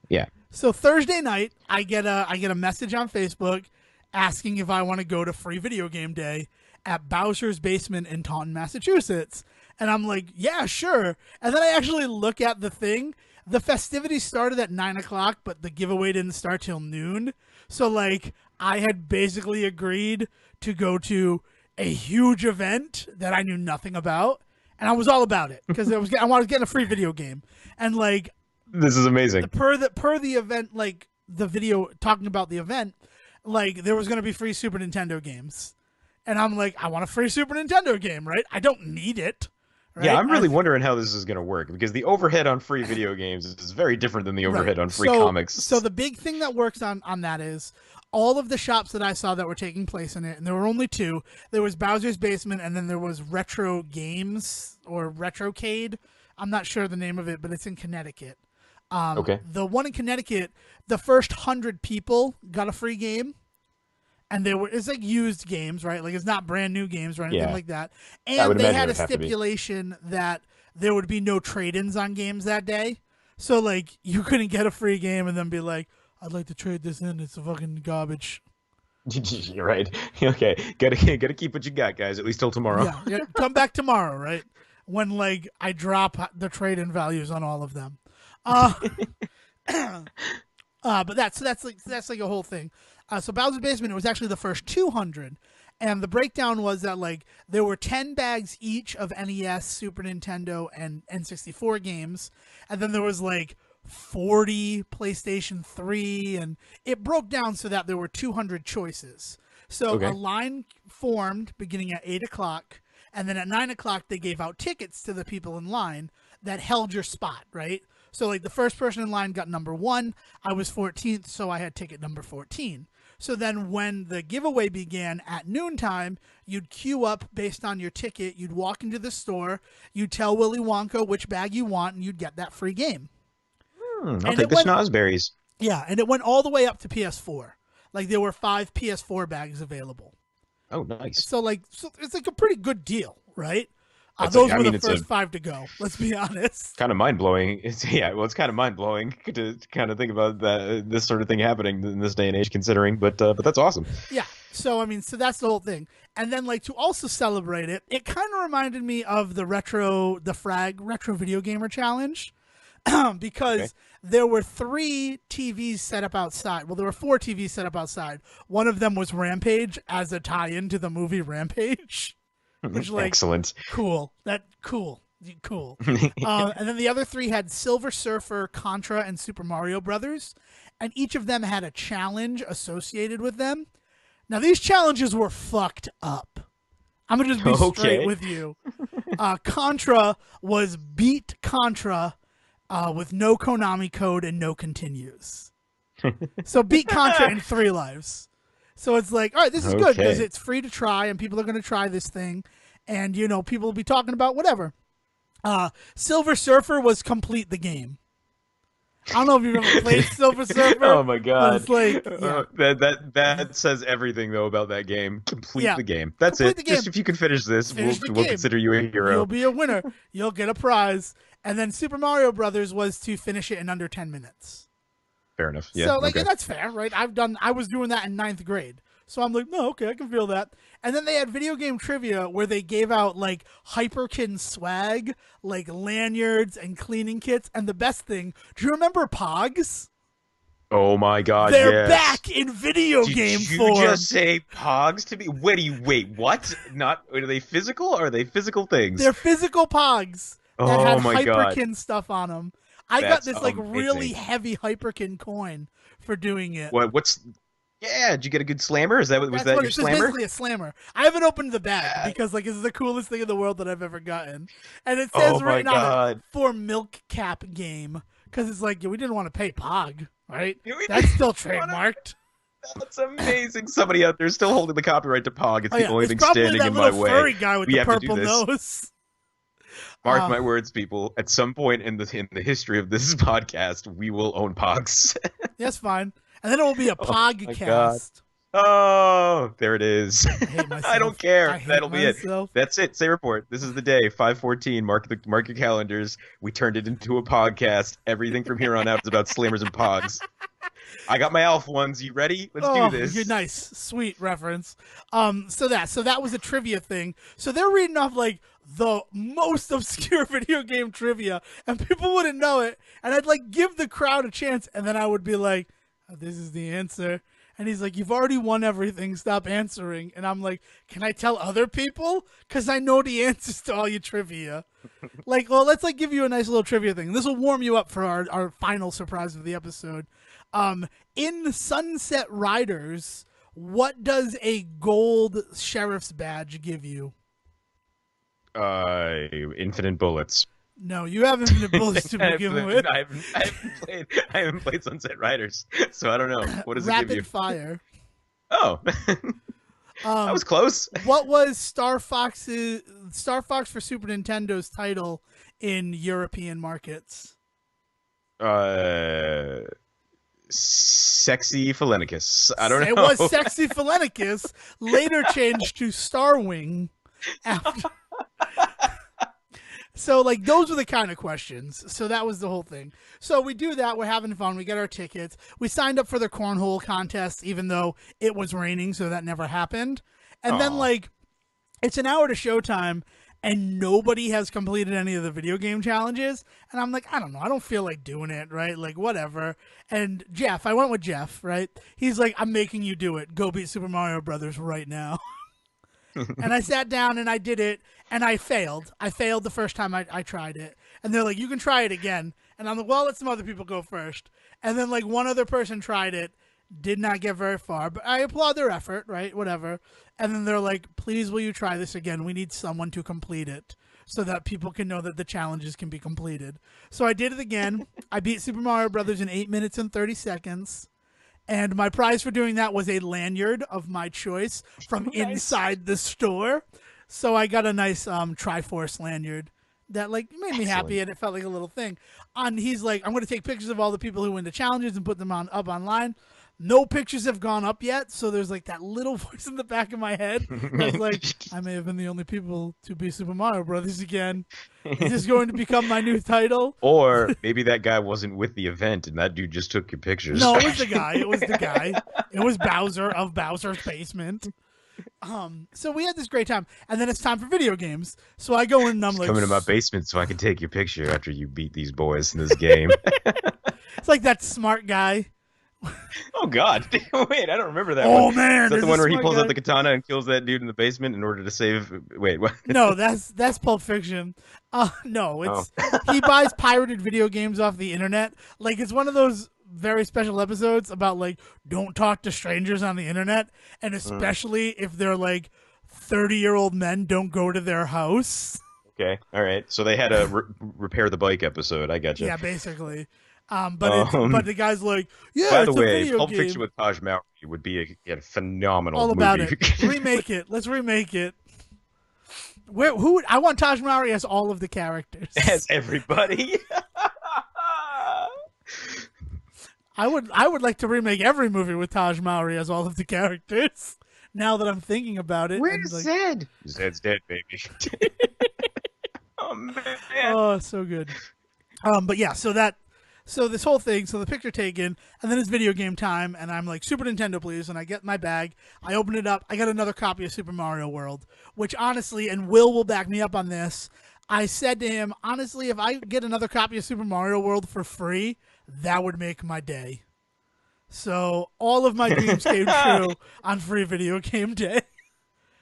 yeah. So Thursday night, I get a message on Facebook asking if I want to go to Free Video Game Day at Bowser's Basement in Taunton, Massachusetts. And I'm like, yeah, sure. And then I actually look at the thing. The festivities started at 9 o'clock, but the giveaway didn't start till noon. So like I had basically agreed to go to a huge event that I knew nothing about, and I was all about it because I wanted to get a free video game. And like, this is amazing. Per the event, like the video talking about the event, like there was going to be free Super Nintendo games, and I'm like, I want a free Super Nintendo game, right? I don't need it. Right? Yeah, I'm really wondering how this is going to work because the overhead on free video games is very different than the overhead on free comics. So the big thing that works on that is all of the shops that I saw that were taking place in it, and there were only 2. There was Bowser's Basement, and then there was Retro Games or Retrocade. I'm not sure the name of it, but it's in Connecticut. The one in Connecticut, the first 100 people got a free game. And it's like used games, right? Like it's not brand new games or anything like that. And they had a stipulation that there would be no trade-ins on games that day. So like you couldn't get a free game and then be like, I'd like to trade this in. It's a fucking garbage. You're right. Okay. Gotta keep what you got, guys, at least till tomorrow. Yeah. Come back tomorrow, right? When like I drop the trade-in values on all of them. But that's like a whole thing. So Bowser's Basement, it was actually the first 200, and the breakdown was that like there were 10 bags each of NES, Super Nintendo, and N64 games, and then there was like 40 PlayStation 3, and it broke down so that there were 200 choices. So a line formed beginning at 8 o'clock, and then at 9 o'clock they gave out tickets to the people in line that held your spot, right? So like the first person in line got number 1. I was 14th, so I had ticket number 14. So then when the giveaway began at noontime, you'd queue up based on your ticket. You'd walk into the store. You'd tell Willy Wonka which bag you want, and you'd get that free game. I'll take the schnozberries. Yeah, and it went all the way up to PS4. Like there were 5 PS4 bags available. Oh, nice. So it's like a pretty good deal, right? Those were the first 5 to go. Let's be honest. Kind of mind blowing. It's kind of mind blowing to kind of think about this sort of thing happening in this day and age, considering. But that's awesome. Yeah. So that's the whole thing. And then like to also celebrate it, it kind of reminded me of the Frag Retro Video Gamer Challenge, because there were 3 TVs set up outside. Well, there were 4 TVs set up outside. One of them was Rampage as a tie-in to the movie Rampage. which like Excellent. cool. Cool. And then the other three had Silver Surfer, Contra, and Super Mario Brothers, and each of them had a challenge associated with them. Now these challenges were fucked up. I'm gonna just be straight with you. Contra was beat Contra with no Konami code and no continues. So beat Contra in 3 lives. So it's like, all right, this is good because it's free to try and people are going to try this thing. And, you know, people will be talking about whatever. Silver Surfer was complete the game. I don't know if you've ever played Silver Surfer. Oh my god! It's like, yeah. That says everything though about that game. Complete the game. That's Complete it. the game. Just if you can finish this, we'll consider you a hero. You'll be a winner. You'll get a prize. And then Super Mario Brothers was to finish it in under 10 minutes. Fair enough. Yeah. So and that's fair, right? I was doing that in 9th grade. So I'm like, no, okay, I can feel that. And then they had video game trivia where they gave out like Hyperkin swag, like lanyards and cleaning kits. And the best thing, do you remember Pogs? Oh my god, they're back in video game form. Did you just say Pogs to me? Wait, what? Not are they physical? Or are they physical things? They're physical Pogs that had my Hyperkin god. stuff on them. I got this like really heavy Hyperkin coin for doing it. What's Yeah, did you get a good slammer? Was that your slammer? It's basically a slammer. I haven't opened the bag because like this is the coolest thing in the world that I've ever gotten. And it says right on it for Milk Cap Game because it's like we didn't want to pay Pog, right? That's still trademarked. That's amazing. Somebody out there is still holding the copyright to Pog. It's the only thing standing in my way. It's probably that little furry guy with the purple nose. Mark my words, people. At some point in the history of this podcast, we will own Pogs. That's fine. And then it will be a Pogcast. Oh, there it is. I hate myself. I don't care. That'll be it. That's it. Say report. This is the day. 5/14. Mark your calendars. We turned it into a podcast. Everything from here on out is about slammers and Pogs. I got my elf ones. You ready? Let's do this. You're nice. Sweet reference. So that was a trivia thing. So they're reading off like the most obscure video game trivia and people wouldn't know it. And I'd like give the crowd a chance and then I would be like, oh, this is the answer. And he's like, you've already won everything. Stop answering. And I'm like, can I tell other people? Because I know the answers to all your trivia. Like, well, let's like give you a nice little trivia thing. This will warm you up for our final surprise of the episode. In Sunset Riders, what does a gold sheriff's badge give you? Infinite bullets. No, you have infinite bullets to begin with. I haven't played Sunset Riders, so I don't know. What does it give you? Rapid fire. Oh, that was close. What was Star Fox for Super Nintendo's title in European markets? Sexy Phalenicus. I don't know. It was Sexy Phalenicus, later changed to Starwing. After... So, like, those were the kind of questions. So that was the whole thing. So we do that. We're having fun. We get our tickets. We signed up for the cornhole contest, even though it was raining, so that never happened. And then, like, it's an hour to showtime, and nobody has completed any of the video game challenges. And I'm like, I don't know. I don't feel like doing it, right? Like, whatever. And Jeff, I went with Jeff, right? He's like, I'm making you do it. Go beat Super Mario Brothers right now. And I sat down and I did it, and I failed. I failed the first time I tried it. And they're like, you can try it again. And I'm like, well, let some other people go first. And then, like, one other person tried it, did not get very far. But I applaud their effort, right? Whatever. And then they're like, please, will you try this again? We need someone to complete it so that people can know that the challenges can be completed. So I did it again. I beat Super Mario Brothers in 8 minutes and 30 seconds. And my prize for doing that was a lanyard of my choice from inside the store. So I got a nice Triforce lanyard that like made me happy, and it felt like a little thing. And he's like, I'm going to take pictures of all the people who win the challenges and put them up online. No pictures have gone up yet, so there's like that little voice in the back of my head that's like, I may have been the only people to be Super Mario Brothers again. Is this going to become my new title? Or maybe that guy wasn't with the event and that dude just took your pictures. No, it was the guy. It was the guy. It was Bowser of Bowser's Basement. So we had this great time, and then it's time for video games. So I go in and I'm like, come into my basement so I can take your picture after you beat these boys in this game. It's like that smart guy Oh God! Wait, I don't remember that one. Oh Is man, that the there's a one where he smart pulls out guy. the katana and kills that dude in the basement in order to save? Wait, what? No, that's Pulp Fiction. No, Oh, it's he buys pirated video games off the internet. Like it's one of those very special episodes about like don't talk to strangers on the internet, and mm, especially if they're like 30-year-old men, don't go to their house. okay, all right. So they had a repair the bike episode. I gotcha. Yeah, basically. But Um, the guy's like, yeah, by the it's a way, video Pulp Fiction game. with Taj Mowry would be a phenomenal All about movie. it. Remake it. Let's remake it. Who? I want Taj Mowry as all of the characters. As everybody. I would like to remake every movie with Taj Mowry as all of the characters. Now that I'm thinking about it, and Where's like, Zed? Zed's dead, baby. Oh man. oh, so good. But yeah, so this whole thing, so the picture taken, and then it's video game time, and I'm like, Super Nintendo, please, and I get my bag, I open it up, I got another copy of Super Mario World, which honestly, and Will back me up on this, I said to him, honestly, if I get another copy of Super Mario World for free, that would make my day. So all of my dreams came true on free video game day.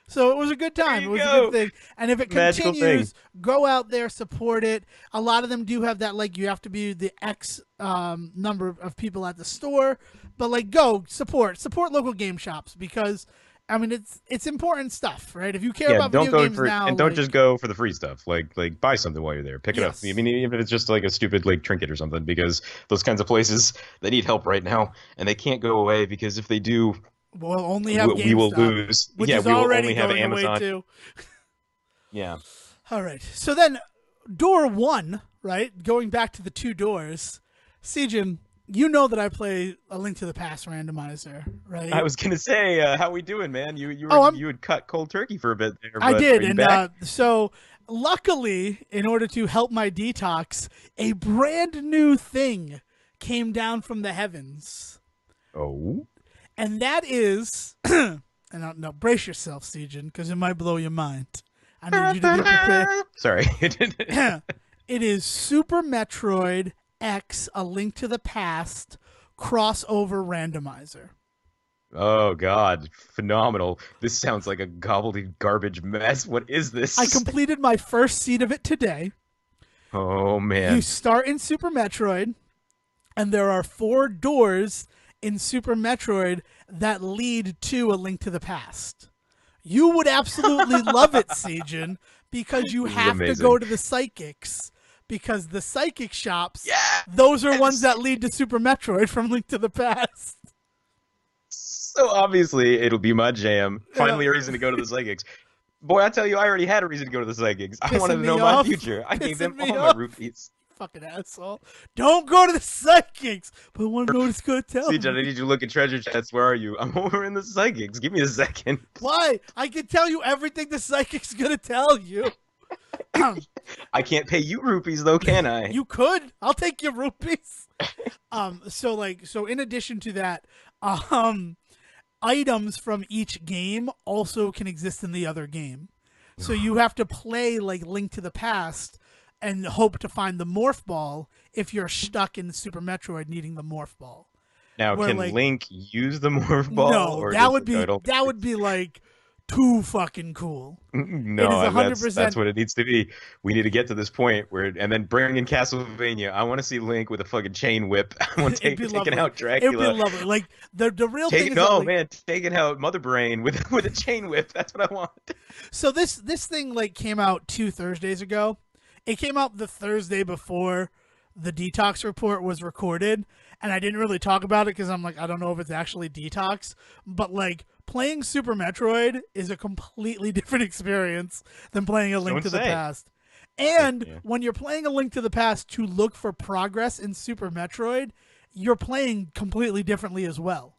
So it was a good time. It was a good thing. And if it Magical continues, go out there, support it. A lot of them do have that, like, you have to be the X number of people at the store. But, like, go, support local game shops because, I mean, it's important stuff, right? If you care about don't video go games for now. and don't just go for the free stuff. Like buy something while you're there. Pick it up. Yes. I mean, even if it's just like a stupid like trinket or something, because those kinds of places they need help right now, and they can't go away because if they do, we'll only have we will GameStop, lose. which Yeah, is we will already only have going Amazon. away too. Yeah. All right. So then, door one, right? Going back to the two doors, Sejohn, you know that I play A Link to the Past randomizer, right? I was gonna say, how we doing, man? You had cut cold turkey for a bit there. I But did, are you and back? so luckily, in order to help my detox, a brand new thing came down from the heavens, Oh. and that is, and now brace yourself, Sejohn, because it might blow your mind. I need you to be prepared. Sorry. It is Super Metroid X: A Link to the Past crossover randomizer. Oh God, phenomenal! This sounds like a gobbledygook garbage mess. What is this? I completed my first seed of it today. Oh man. You start in Super Metroid, and there are 4 doors in Super Metroid that lead to A Link to the Past. You would absolutely love it, Sejohn, because you have to go to the psychics. Because the psychic shops, those are ones that lead to Super Metroid from Link to the Past. So obviously it'll be my jam. Finally a reason to go to the psychics. Boy, I tell you, I already had a reason to go to the psychics. I wanted to know my future. I gave them all my rupees. Fucking asshole. Don't go to the psychics. But I want to know what it's going to tell me. CJ, I need you to look at treasure chests. Where are you? I'm over in the psychics. Give me a second. Why? I can tell you everything the psychic's going to tell you. I can't pay you rupees though, can I? You could. I'll take your rupees. So in addition to that, items from each game also can exist in the other game. So you have to play like Link to the Past and hope to find the morph ball if you're stuck in Super Metroid needing the morph ball. Now, Where, can like, Link use the morph ball? No, or that would be like too fucking cool. No, It is 100%. that's what it needs to be. We need to get to this point where, and then bring in Castlevania. I want to see Link with a fucking chain whip. I want to taking out Dracula. It'd be lovely. Like the real thing is man, taking out Mother Brain with a chain whip. That's what I want. So this thing like came out 2 Thursdays ago. It came out the Thursday before the Detox report was recorded, and I didn't really talk about it because I'm like, I don't know if it's actually Detox, but like playing Super Metroid is a completely different experience than playing A Link to the Past. And when you're playing A Link to the Past to look for progress in Super Metroid, you're playing completely differently as well.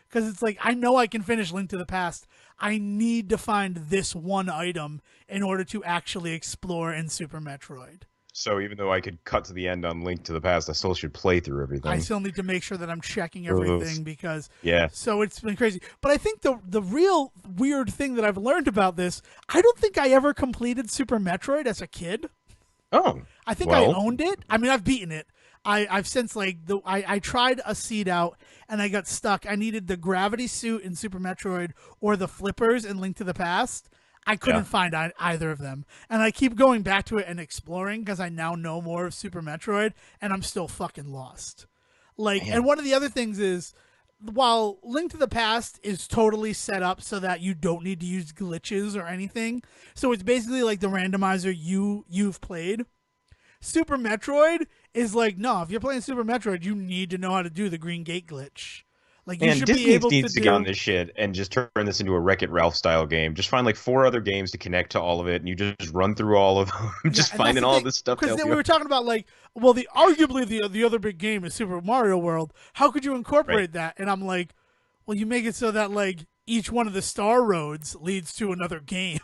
Because it's like, I know I can finish Link to the Past. I need to find this one item in order to actually explore in Super Metroid. So even though I could cut to the end on Link to the Past, I still should play through everything. I still need to make sure that I'm checking everything because so it's been crazy. But I think the real weird thing that I've learned about this, I don't think I ever completed Super Metroid as a kid. Oh. I think I owned it. I mean, I've beaten it. I've since like I tried a seed out and I got stuck. I needed the gravity suit in Super Metroid or the flippers in Link to the Past. I couldn't find either of them, and I keep going back to it and exploring because I now know more of Super Metroid, and I'm still fucking lost. Like, Man. and one of the other things is, while Link to the Past is totally set up so that you don't need to use glitches or anything, so it's basically like the randomizer you've played. Super Metroid is like, no, if you're playing Super Metroid, you need to know how to do the Green Gate glitch. Like, you And should Disney be able needs to to get on this shit and just turn this into a Wreck-It Ralph style game. Just find like 4 other games to connect to all of it, and you just run through all of them, just finding all this stuff. Because then we were talking about like, well, arguably the other big game is Super Mario World. How could you incorporate that? And I'm like, well, you make it so that like each one of the star roads leads to another game.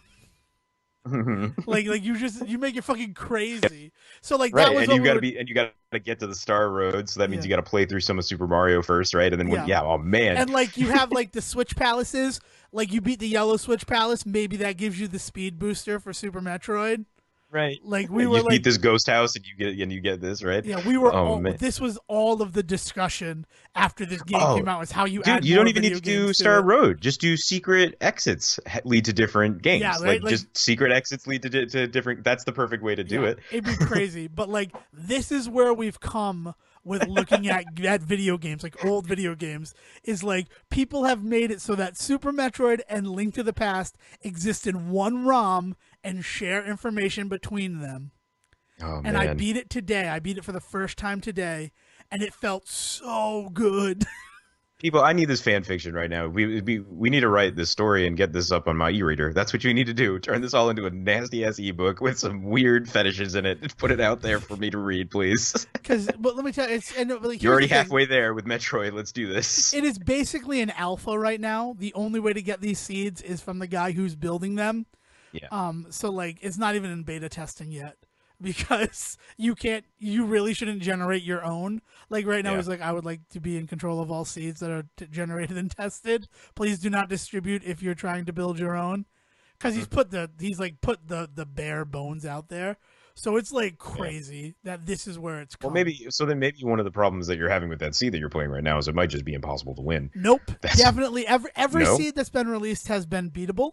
like you make it fucking crazy. So like that was and you gotta get to the Star Road, so that means you gotta play through some of Super Mario first, right? And then oh man. And like you have like the Switch Palaces, like you beat the yellow Switch Palace, maybe that gives you the speed booster for Super Metroid. Right. Like we were you beat this ghost house and you get this, right? Yeah, we were this was all of the discussion after this game came out, was how you add you more don't even need to do Star Road. Just do secret exits lead to different games. Yeah, right? Like just secret exits lead to different. That's the perfect way to do it. It'd be crazy. But like this is where we've come with looking at video games, like old video games, is like people have made it so that Super Metroid and Link to the Past exist in one ROM and share information between them. Oh, and man. I beat it today. I beat it for the first time today, and it felt so good. People, I need this fan fiction right now. We need to write this story and get this up on my e-reader. That's what you need to do. Turn this all into a nasty ass ebook with some weird fetishes in it. Put it out there for me to read, please. But let me tell you, you're already halfway there with Metroid. Let's do this. It is basically an alpha right now. The only way to get these seeds is from the guy who's building them. Yeah. So like it's not even in beta testing yet, because you really shouldn't generate your own. Like right now, it's like, I would like to be in control of all seeds that are generated and tested. Please do not distribute if you're trying to build your own, because he's put the bare bones out there. So it's like crazy that this is where it's come. Well, maybe one of the problems that you're having with that seed that you're playing right now is it might just be impossible to win. Nope. Definitely every seed that's been released has been beatable.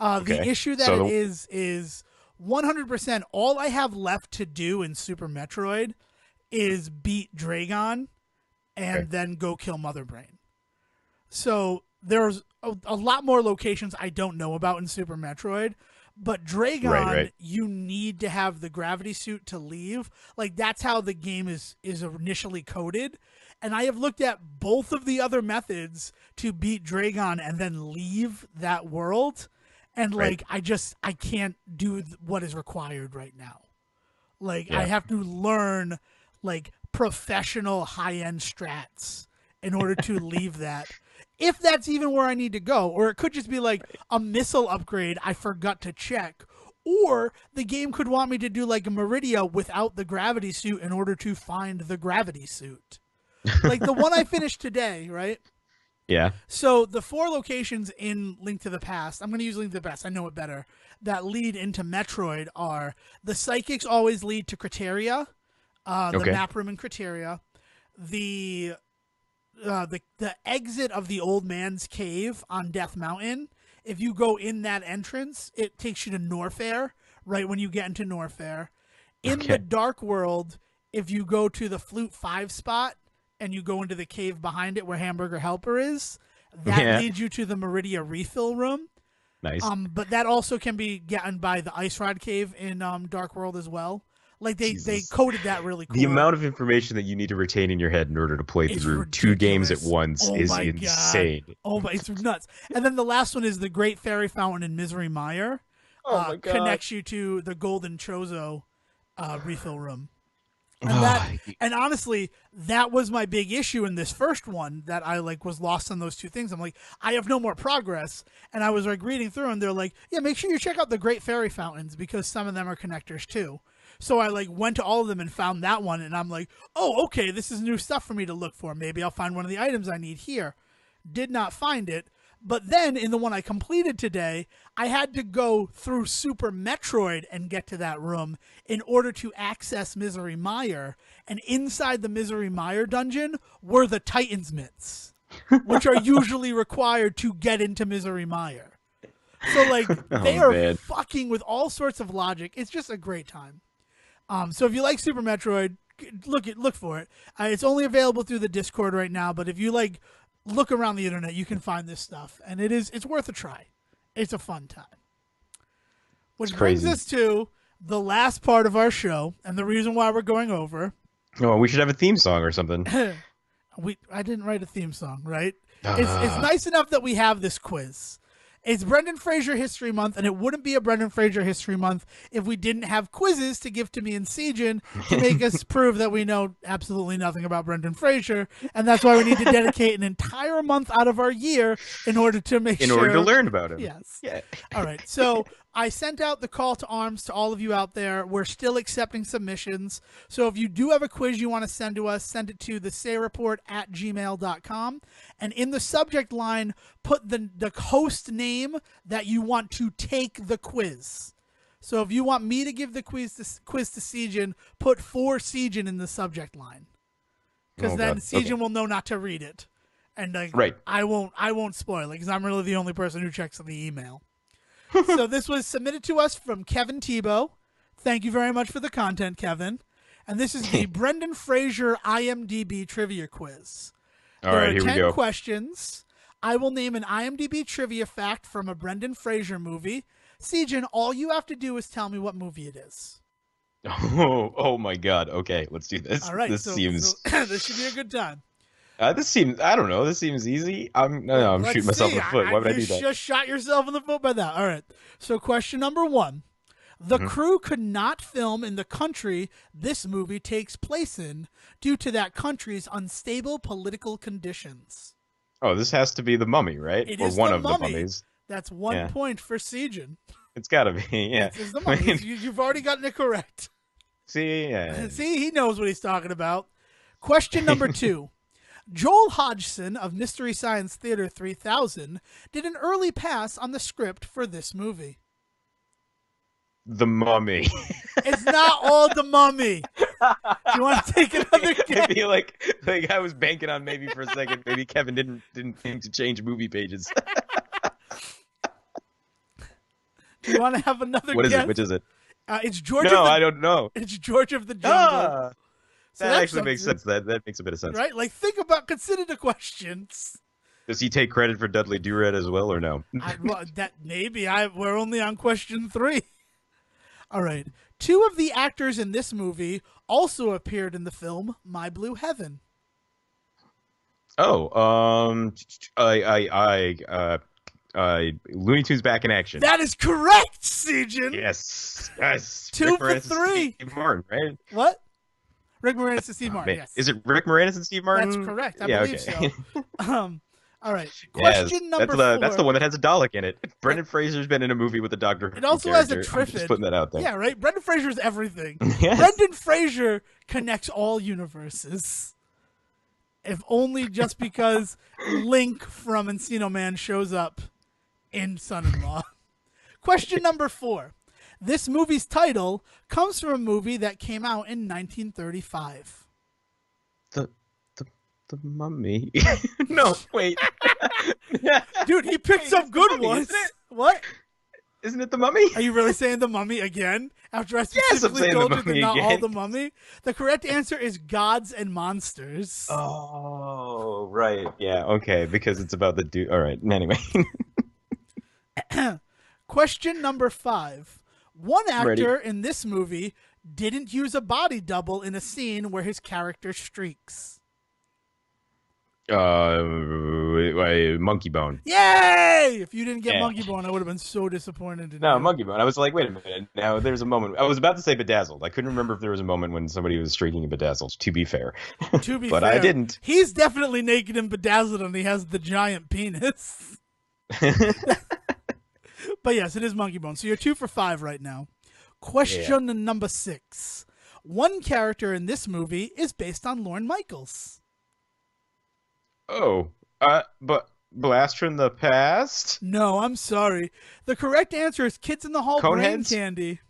The issue that it is 100% all I have left to do in Super Metroid is beat Dragon and then go kill Mother Brain. So there's a lot more locations I don't know about in Super Metroid, but Dragon, you need to have the gravity suit to leave. Like that's how the game is initially coded. And I have looked at both of the other methods to beat Dragon and then leave that world. And like I can't do what is required right now. Like I have to learn like professional high-end strats in order to leave that. If that's even where I need to go, or it could just be like a missile upgrade I forgot to check, or the game could want me to do like a Meridia without the gravity suit in order to find the gravity suit. Like the one I finished today, right? Yeah. So the 4 locations in Link to the Past, I'm going to use Link to the Past, I know it better, that lead into Metroid are the psychics always lead to Criteria, the map room in Criteria, the exit of the old man's cave on Death Mountain. If you go in that entrance, it takes you to Norfair, right when you get into Norfair. In the Dark World, if you go to the Flute 5 spot, and you go into the cave behind it where Hamburger Helper is, that leads you to the Meridia refill room. Nice. But that also can be gotten by the Ice Rod Cave in Dark World as well. Like they coded that really cool. The amount of information that you need to retain in your head in order to play through ridiculous. 2 games at once is insane. Oh my, it's nuts. And then the last one is the Great Fairy Fountain in Misery Mire. Oh my god. Connects you to the Golden Chozo refill room. And and honestly, that was my big issue in this first one, that I like was lost on those 2 things. I'm like, I have no more progress. And I was like reading through and they're like, yeah, make sure you check out the Great Fairy Fountains because some of them are connectors too. So I like went to all of them and found that one. And I'm like, oh, okay, this is new stuff for me to look for. Maybe I'll find one of the items I need here. Did not find it. But then in the one I completed today, I had to go through Super Metroid and get to that room in order to access Misery Mire. And inside the Misery Mire dungeon were the Titan's mitts, which are usually required to get into Misery Mire. So, like, they are fucking with all sorts of logic. It's just a great time. So if you like Super Metroid, look for it. It's only available through the Discord right now, but if you look around the internet, you can find this stuff, and it's worth a try. It's a fun time. Which brings us to the last part of our show, and the reason why we're going over. Oh, we should have a theme song or something. I didn't write a theme song, right? It's nice enough that we have this quiz. It's Brendan Fraser History Month, and it wouldn't be a Brendan Fraser History Month if we didn't have quizzes to give to me and Sejohn to make us prove that we know absolutely nothing about Brendan Fraser, and that's why we need to dedicate an entire month out of our year in order to in order to learn about him. Yes. Yeah. All right. So I sent out the call to arms to all of you out there. We're still accepting submissions. So if you do have a quiz you want to send to us, send it to thesayreport@gmail.com. And in the subject line, put the host name that you want to take the quiz. So if you want me to give the quiz to Sejohn, put for Sejohn in the subject line. Because then Sejohn will know not to read it. And right. I won't spoil it because I'm really the only person who checks the email. So this was submitted to us from Kevin Thibault. Thank you very much for the content, Kevin. And this is the Brendan Fraser IMDb trivia quiz. All right, here we go. There are 10 questions. I will name an IMDb trivia fact from a Brendan Fraser movie. Sejohn, all you have to do is tell me what movie it is. Oh my God. Okay, let's do this. All right, this seems this should be a good time. This seems, I don't know, this seems easy. I'm shooting myself in the foot. Why would I do that? You just shot yourself in the foot by that. All right. So question number 1. The crew could not film in the country this movie takes place in due to that country's unstable political conditions. Oh, this has to be The Mummy, right? It or is one the of Mummy. the mummies. That's 1 point for Sejohn. It's got to be, yeah. It's the Mummy. You've already gotten it correct. See, yeah. See, he knows what he's talking about. Question number 2. Joel Hodgson of Mystery Science Theater 3000 did an early pass on the script for this movie. The Mummy. It's not all The Mummy. Do you want to take another guess? Maybe like I was banking on maybe for a second. Maybe Kevin didn't think to change movie pages. Do you want to have another What guess? is it? Which is it? It's George. No, I don't know. It's George of the Jungle. So that actually makes sense. That makes a bit of sense. Right? Like, consider the questions. Does he take credit for Dudley Do-Red as well, or no? We're only on question 3. All right. 2 of the actors in this movie also appeared in the film My Blue Heaven. Oh, Looney Tunes Back in Action. That is correct, Sejohn. Yes. 2 for 3. Steve Martin, right? What? Rick Moranis and Steve Martin, yes. Is it Rick Moranis and Steve Martin? That's correct. I believe so. All right. Yes, Question number 4. That's the one that has a Dalek in it. Brendan Fraser's been in a movie with a Doctor Who It also character. has a Triffid. Just putting that out there. Yeah, right? Brendan Fraser's everything. Yes. Brendan Fraser connects all universes. If only just because Link from Encino Man shows up in Son-in-Law. Question number 4. This movie's title comes from a movie that came out in 1935. The Mummy. No, wait. Dude, he picked some good ones. Isn't it? What? Isn't it The Mummy? Are you really saying The Mummy again? After I specifically told you that not all The Mummy? The correct answer is Gods and Monsters. Oh, right. Yeah, okay. Because it's about the dude. All right. Anyway. Question number 5. One actor in this movie didn't use a body double in a scene where his character streaks. Monkey Bone. Yay! If you didn't get Monkey Bone, I would have been so disappointed in you. Monkey Bone. I was like, wait a minute. Now there's a moment. I was about to say Bedazzled. I couldn't remember if there was a moment when somebody was streaking in Bedazzled, to be fair. To be but fair. I didn't. He's definitely naked in Bedazzled and he has the giant penis. But yes, it is Monkey Bone. So you're 2 for 5 right now. Question number 6. One character in this movie is based on Lorne Michaels. Oh, but Blast from the Past? No, I'm sorry. The correct answer is Kids in the Hall Brain Coneheads? Candy.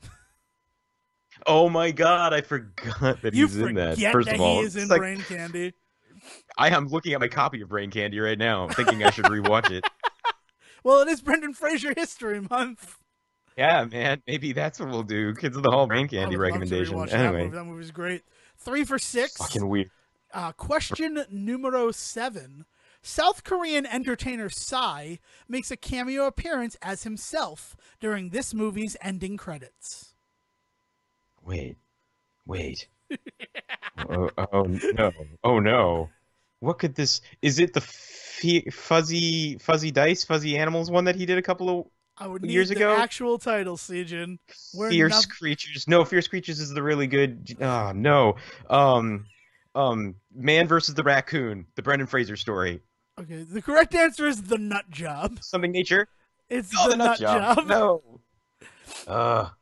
Oh my God, I forgot that You he's in that. forget First that of he all, is it's in like Brain Candy. I am looking at my copy of Brain Candy right now. I'm thinking I should rewatch it. Well, it is Brendan Fraser History Month. Yeah, man, maybe that's what we'll do. Kids of the Hall Brain I Candy would love to recommendation. rewatch that Anyway, movie. That movie's great. 3 for 6. fucking weird. Question numero 7. South Korean entertainer Psy makes a cameo appearance as himself during this movie's ending credits. Wait, wait. Oh no! Oh no! What could this? Is it the fuzzy dice, fuzzy animals one that he did a couple I would of years need the ago? actual title, Sejohn. We're Fierce not. creatures. No, fierce creatures is the really good. Oh no. Um, Man versus the raccoon, the Brendan Fraser story. Okay, the correct answer is The Nut Job. Something nature. It's Oh, The the nut Nut job. Job. No.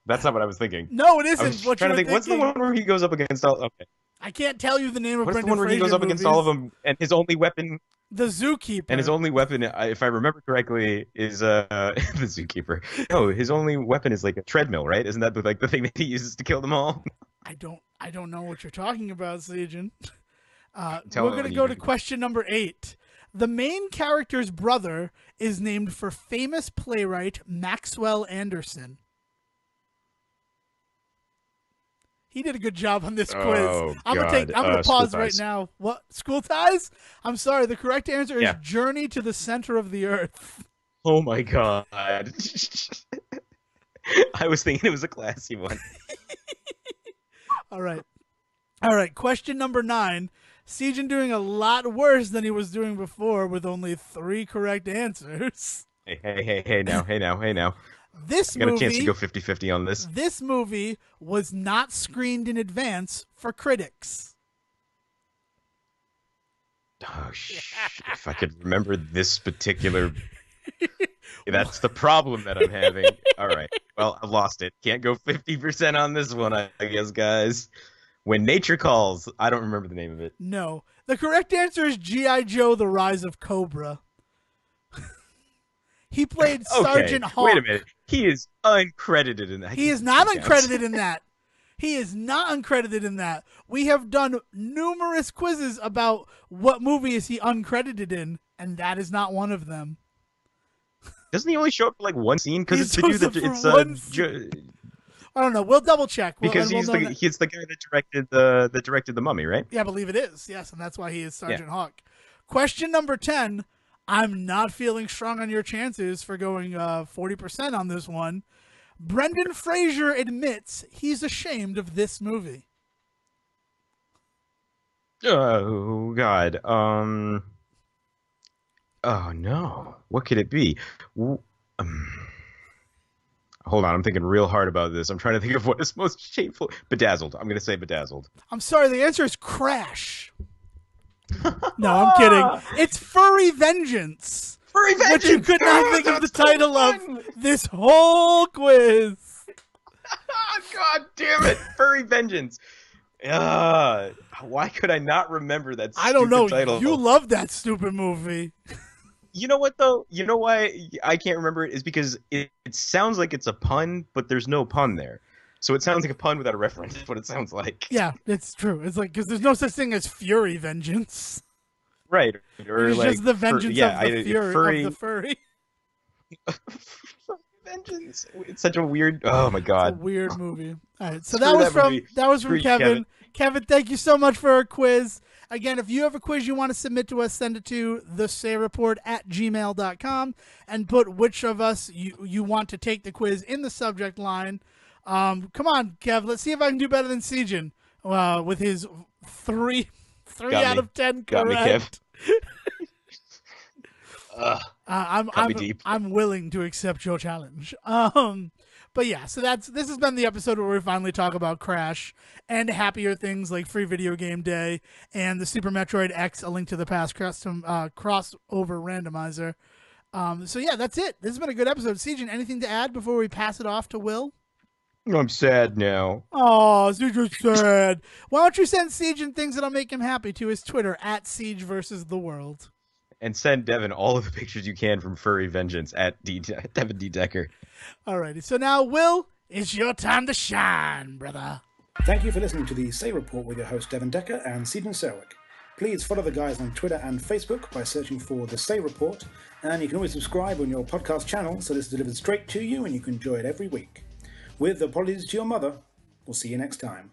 That's not what I was thinking. No, it I isn't was what you trying to were think. What's the thinking. one where he goes up against all? Okay. I can't tell you the name of What is the Brendan one where he Fraser goes up movies. against all of them, and his only weapon? The Zookeeper. And his only weapon, if I remember correctly, is the zookeeper. No, his only weapon is like a treadmill, right? Isn't that like the thing that he uses to kill them all? I don't know what you're talking about, Sejohn. Tell We're me going when to go you- to question number 8. The main character's brother is named for famous playwright Maxwell Anderson. He did a good job on this quiz. Oh, I'm God. gonna School pause right Ties. now. What? School Ties? I'm sorry. The correct answer is Yeah. Journey to the Center of the Earth. Oh my God. I was thinking it was a classy one. All right. All right. Question number 9. Sejohn doing a lot worse than he was doing before with only 3 correct answers. Hey now. This I got a movie, chance to go 50-50 on this. This movie was not screened in advance for critics. Oh, if I could remember this particular... That's the problem that I'm having. All right. Well, I lost it. Can't go 50% on this one, I guess, guys. When Nature Calls. I don't remember the name of it. No. The correct answer is G.I. Joe, The Rise of Cobra. He played Sergeant Hawk. Wait a minute. He is uncredited in that. He is not uncredited in that. He is not uncredited in that. We have done numerous quizzes about what movie is he uncredited in, and that is not one of them. Doesn't he only show up for like one scene? Because He it's the dude shows up that for it's one I don't know. We'll double check. because he's the guy that directed the Mummy, right? Yeah, I believe it is. Yes, and that's why he is Sergeant Hawk. Question number 10. I'm not feeling strong on your chances for going 40% on this one. Brendan Fraser admits he's ashamed of this movie. Oh God. Oh no. What could it be? Hold on. I'm thinking real hard about this. I'm trying to think of what is most shameful. Bedazzled. I'm gonna say Bedazzled. I'm sorry. The answer is Crash. No, I'm kidding. It's Furry Vengeance. Furry Vengeance. But you could not think of the title of this whole quiz. God damn it! Furry Vengeance. Why could I not remember that? I don't know. Title? You love that stupid movie. You know what though? You know why I can't remember it is because it sounds like it's a pun, but there's no pun there. So it sounds like a pun without a reference. That's what it sounds like. Yeah, it's true. It's like because there's no such thing as Fury Vengeance. Right. Or it's like just the vengeance of the fury of the furry. Vengeance. It's such a weird. Oh my God. It's a weird movie. All right, so Screw that was from movie. Kevin. Kevin, thank you so much for our quiz. Again, if you have a quiz you want to submit to us, send it to thesayreport@gmail.com and put which of us you want to take the quiz in the subject line. Come on, Kev. Let's see if I can do better than Sejohn with his three out of 10 correct. Got me, Kev. I'm willing to accept your challenge. But yeah, so this has been the episode where we finally talk about Crash and happier things like Free Video Game Day and the Super Metroid X: A Link to the Past custom crossover randomizer. So yeah, that's it. This has been a good episode. Sejohn, anything to add before we pass it off to Will? I'm sad now. Oh, Sejohn's sad. Why don't you send Sejohn things that'll make him happy to his Twitter @SiegeVersusTheWorld. and send Devin all of the pictures you can from Furry Vengeance at Devin D. Decker. Alrighty, so now, Will, it's your time to shine, brother. Thank you for listening to the Say Report with your host Devin Decker and Sejohn Serwick. Please follow the guys on Twitter and Facebook by searching for The Say Report, and you can always subscribe on your podcast channel so this is delivered straight to you and you can enjoy it every week. With apologies to your mother, we'll see you next time.